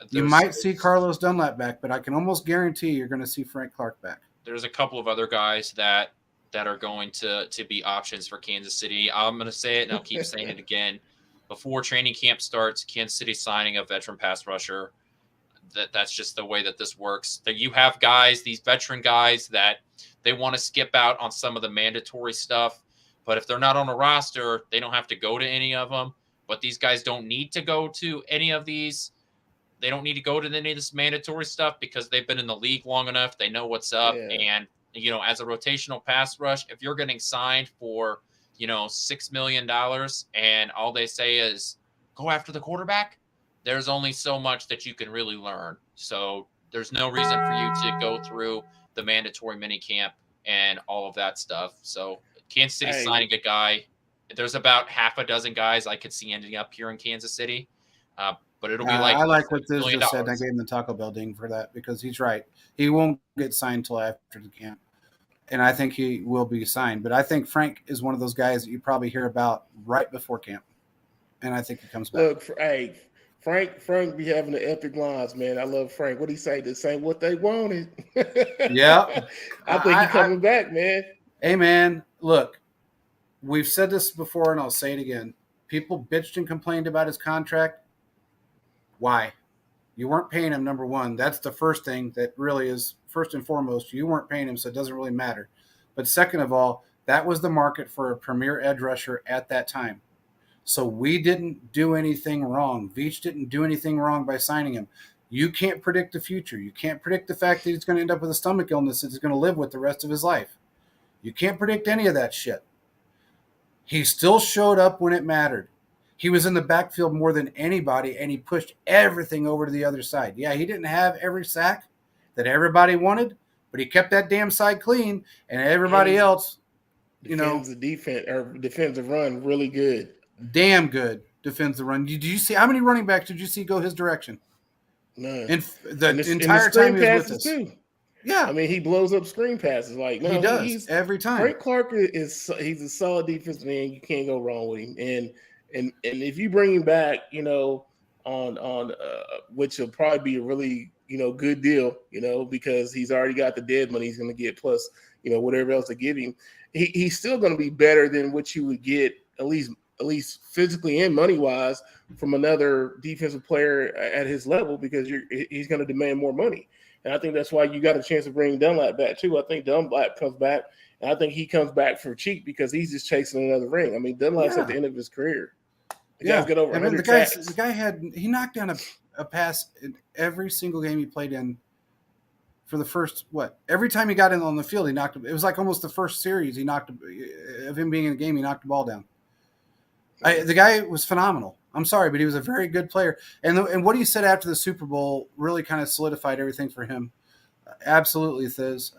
You might see Carlos Dunlap back, but I can almost guarantee you're going to see Frank Clark back. There's a couple of other guys that are going to be options for Kansas City. I'm going to say it, and I'll keep saying it again. Before training camp starts, Kansas City signing a veteran pass rusher. That's just the way that this works. That you have guys, these veteran guys, that they want to skip out on some of the mandatory stuff. But if they're not on a roster, they don't have to go to any of them. But these guys don't need to go to any of these. They don't need to go to any of this mandatory stuff because they've been in the league long enough. They know what's up. Yeah. And, as a rotational pass rush, if you're getting signed for, $6 million and all they say is go after the quarterback, there's only so much that you can really learn. So there's no reason for you to go through the mandatory mini camp and all of that stuff. So Kansas City signing a guy. There's about half a dozen guys I could see ending up here in Kansas City. But it'll be like I like what this just said. I gave him the Taco Bell ding for that because he's right. He won't get signed till after the camp, and I think he will be signed. But I think Frank is one of those guys that you probably hear about right before camp, and I think he comes back. Look, Frank be having the epic lines, man. I love Frank. What he say? The same what they wanted. Yeah, I think he's coming back, man. Hey, man, look, we've said this before, and I'll say it again. People bitched and complained about his contract. Why? You weren't paying him, number one. That's the first thing that really is first and foremost. You weren't paying him, so it doesn't really matter. But second of all, that was the market for a premier edge rusher at that time. So we didn't do anything wrong. Veach didn't do anything wrong by signing him. You can't predict the future. You can't predict the fact that he's going to end up with a stomach illness that he's going to live with the rest of his life. You can't predict any of that shit. He still showed up when it mattered. He was in the backfield more than anybody, and he pushed everything over to the other side. Yeah, he didn't have every sack that everybody wanted, but he kept that damn side clean, and everybody else, defends the run really good. Damn good defends the run. Did you see how many running backs did you see go his direction? None. And the entire time he was with us. Too. Yeah, I mean he blows up screen passes like he does every time. Frank Clark he's a solid defense man. You can't go wrong with him, and if you bring him back, on which will probably be a really good deal, because he's already got the dead money he's going to get plus whatever else they give him. He's still going to be better than what you would get at least physically and money wise from another defensive player at his level because he's going to demand more money. And I think that's why you got a chance to bring Dunlap back too. I think Dunlap comes back, and I think he comes back for cheap because he's just chasing another ring. I mean, Dunlap's at the end of his career. The guy's got over 100 sacks. The guy he knocked down a pass in every single game he played in for the first every time he got in on the field he knocked it was like almost the first series of him being in the game he knocked the ball down. The guy was phenomenal. I'm sorry, but he was a very good player. And what he said after the Super Bowl really kind of solidified everything for him. Absolutely, Thiz.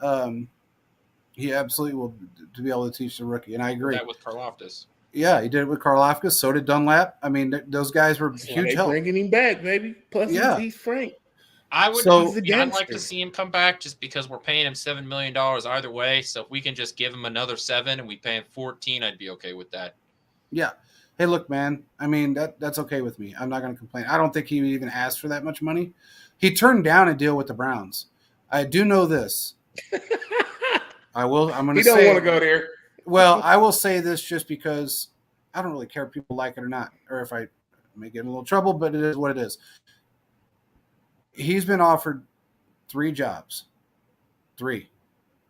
He absolutely will to be able to teach the rookie, and I agree. That with Karlaftis. Yeah, he did it with Karlaftis. So did Dunlap. I mean, those guys were huge help. Bringing him back, baby. Plus, he's Frank. I'd like to see him come back just because we're paying him $7 million either way. So if we can just give him another 7 and we pay him 14, I'd be okay with that. Yeah. Hey, look, man. I mean, that's okay with me. I'm not going to complain. I don't think he even asked for that much money. He turned down a deal with the Browns. I do know this. I'm going to say. He don't want to go there. Well, I will say this just because I don't really care if people like it or not, or if I may get in a little trouble, but it is what it is. He's been offered 3 jobs. 3.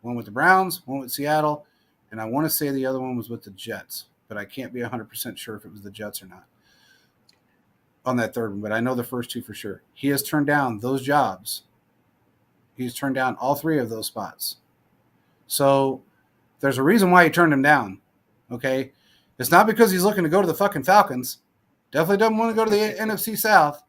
One with the Browns, one with Seattle, and I want to say the other one was with the Jets, but I can't be 100% sure if it was the Jets or not on that third one, but I know the first 2 for sure. He has turned down those jobs. He's turned down all 3 of those spots. So there's a reason why he turned them down, okay? It's not because he's looking to go to the fucking Falcons. Definitely doesn't want to go to the NFC South.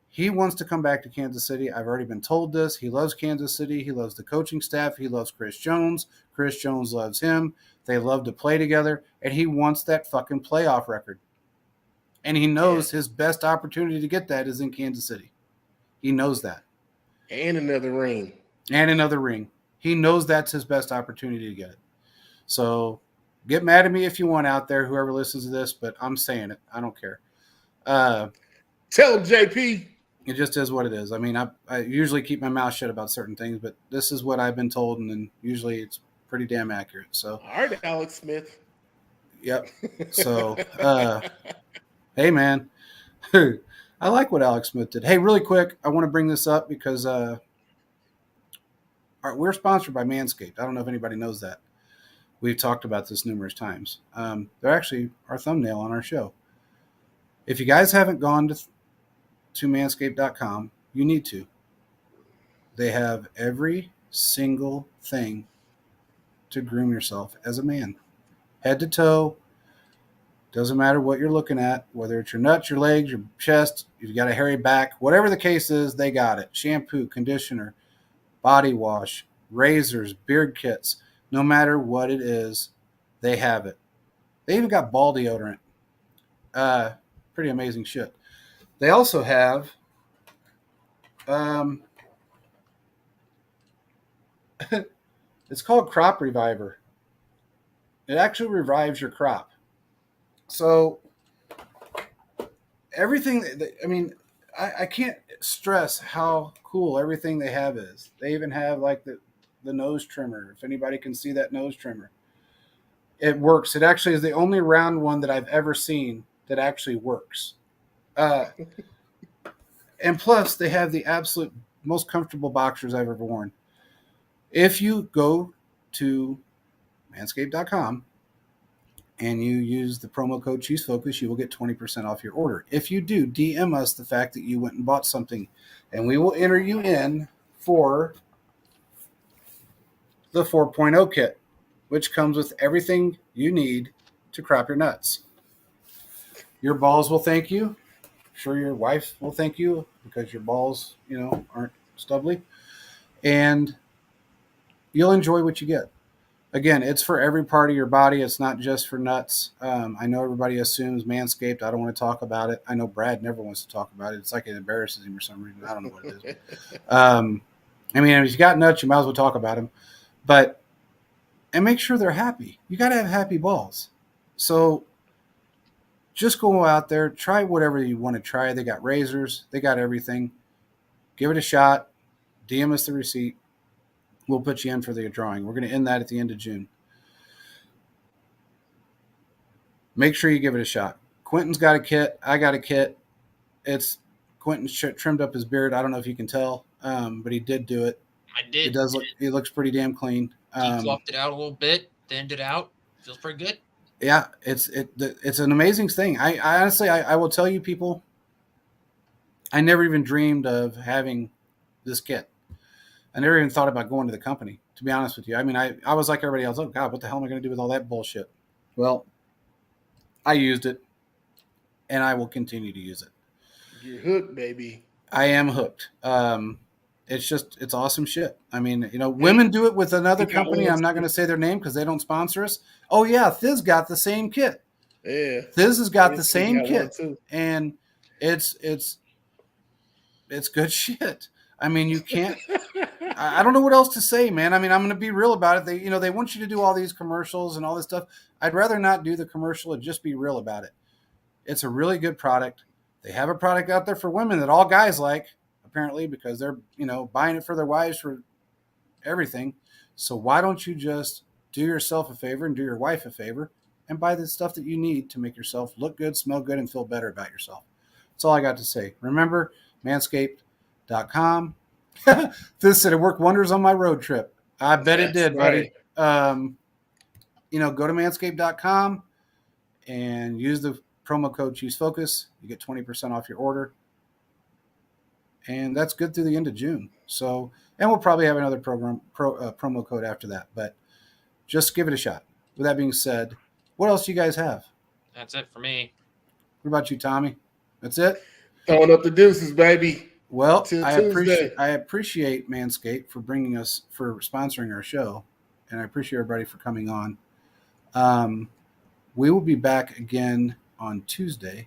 He wants to come back to Kansas City. I've already been told this. He loves Kansas City. He loves the coaching staff. He loves Chris Jones. Chris Jones loves him. They love to play together, and he wants that fucking playoff record. And he knows his best opportunity to get that is in Kansas City. He knows that. And another ring. He knows that's his best opportunity to get it. So get mad at me if you want out there, whoever listens to this, but I'm saying it. I don't care. Tell him, JP. It just is what it is. I mean, I usually keep my mouth shut about certain things, but this is what I've been told, and then usually it's pretty damn accurate. So, all right, Alex Smith. Yep. So, hey, man, I like what Alex Smith did. Hey, really quick, I want to bring this up because we're sponsored by Manscaped. I don't know if anybody knows that. We've talked about this numerous times. They're actually our thumbnail on our show. If you guys haven't gone to manscaped.com, you need to. They have every single thing to groom yourself as a man. Head to toe. Doesn't matter what you're looking at, whether it's your nuts, your legs, your chest, if you got a hairy back, whatever the case is, they got it. Shampoo, conditioner, body wash, razors, beard kits. No matter what it is, they have it. They even got ball deodorant. Pretty amazing shit. They also have it's called Crop Reviver. It actually revives your crop. So everything, I can't stress how cool everything they have is. They even have like the nose trimmer, if anybody can see that nose trimmer. It works. It actually is the only round one that I've ever seen that actually works. And plus, they have the absolute most comfortable boxers I've ever worn. If you go to manscaped.com and you use the promo code CheeseFocus, you will get 20% off your order. If you do, DM us the fact that you went and bought something, and we will enter you in for the 4.0 kit, which comes with everything you need to crop your nuts. Your balls will thank you. I'm sure your wife will thank you because your balls, aren't stubbly. And you'll enjoy what you get. Again, it's for every part of your body. It's not just for nuts. I know everybody assumes Manscaped. I don't want to talk about it. I know Brad never wants to talk about it. It's like it embarrasses him for some reason. I don't know what it is. If you got nuts, you might as well talk about them. And make sure they're happy. You got to have happy balls. So just go out there, try whatever you want to try. They got razors. They got everything. Give it a shot. DM us the receipt. We'll put you in for the drawing. We're going to end that at the end of June. Make sure you give it a shot. Quentin's got a kit. I got a kit. Quentin trimmed up his beard. I don't know if you can tell, but he did do it. I did. It does look. It looks pretty damn clean. He fluffed it out a little bit, thinned it out. Feels pretty good. Yeah, it's an amazing thing. I honestly, I will tell you, people, I never even dreamed of having this kit. I never even thought about going to the company, to be honest with you. I was like everybody else. Oh, God, what the hell am I going to do with all that bullshit? Well, I used it, and I will continue to use it. You're hooked, baby. I am hooked. It's awesome shit. Women do it with another company. I'm not going to say their name because they don't sponsor us. Oh, yeah, Thiz got the same kit. Yeah. Thiz has got the same kit, and it's good shit. You can't. I don't know what else to say, man. I'm going to be real about it. They want you to do all these commercials and all this stuff. I'd rather not do the commercial and just be real about it. It's a really good product. They have a product out there for women that all guys like, apparently, because they're, buying it for their wives for everything. So why don't you just do yourself a favor and do your wife a favor and buy the stuff that you need to make yourself look good, smell good, and feel better about yourself. That's all I got to say. Remember, manscaped.com. This said it worked wonders on my road trip. I bet it did, buddy. Go to manscaped.com and use the promo code ChooseFocus. You get 20% off your order. And that's good through the end of June. So, and we'll probably have another promo code after that, but just give it a shot. With that being said, what else do you guys have? That's it for me. What about you, Tommy? That's it? Throwing up the deuces, baby. Well, I appreciate Manscaped for sponsoring our show, and I appreciate everybody for coming on. We will be back again on Tuesday,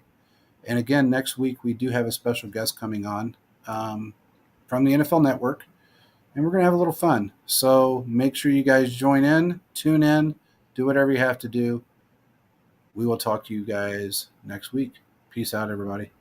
and again next week we do have a special guest coming on from the NFL Network, and we're going to have a little fun. So make sure you guys join in, tune in, do whatever you have to do. We will talk to you guys next week. Peace out, everybody.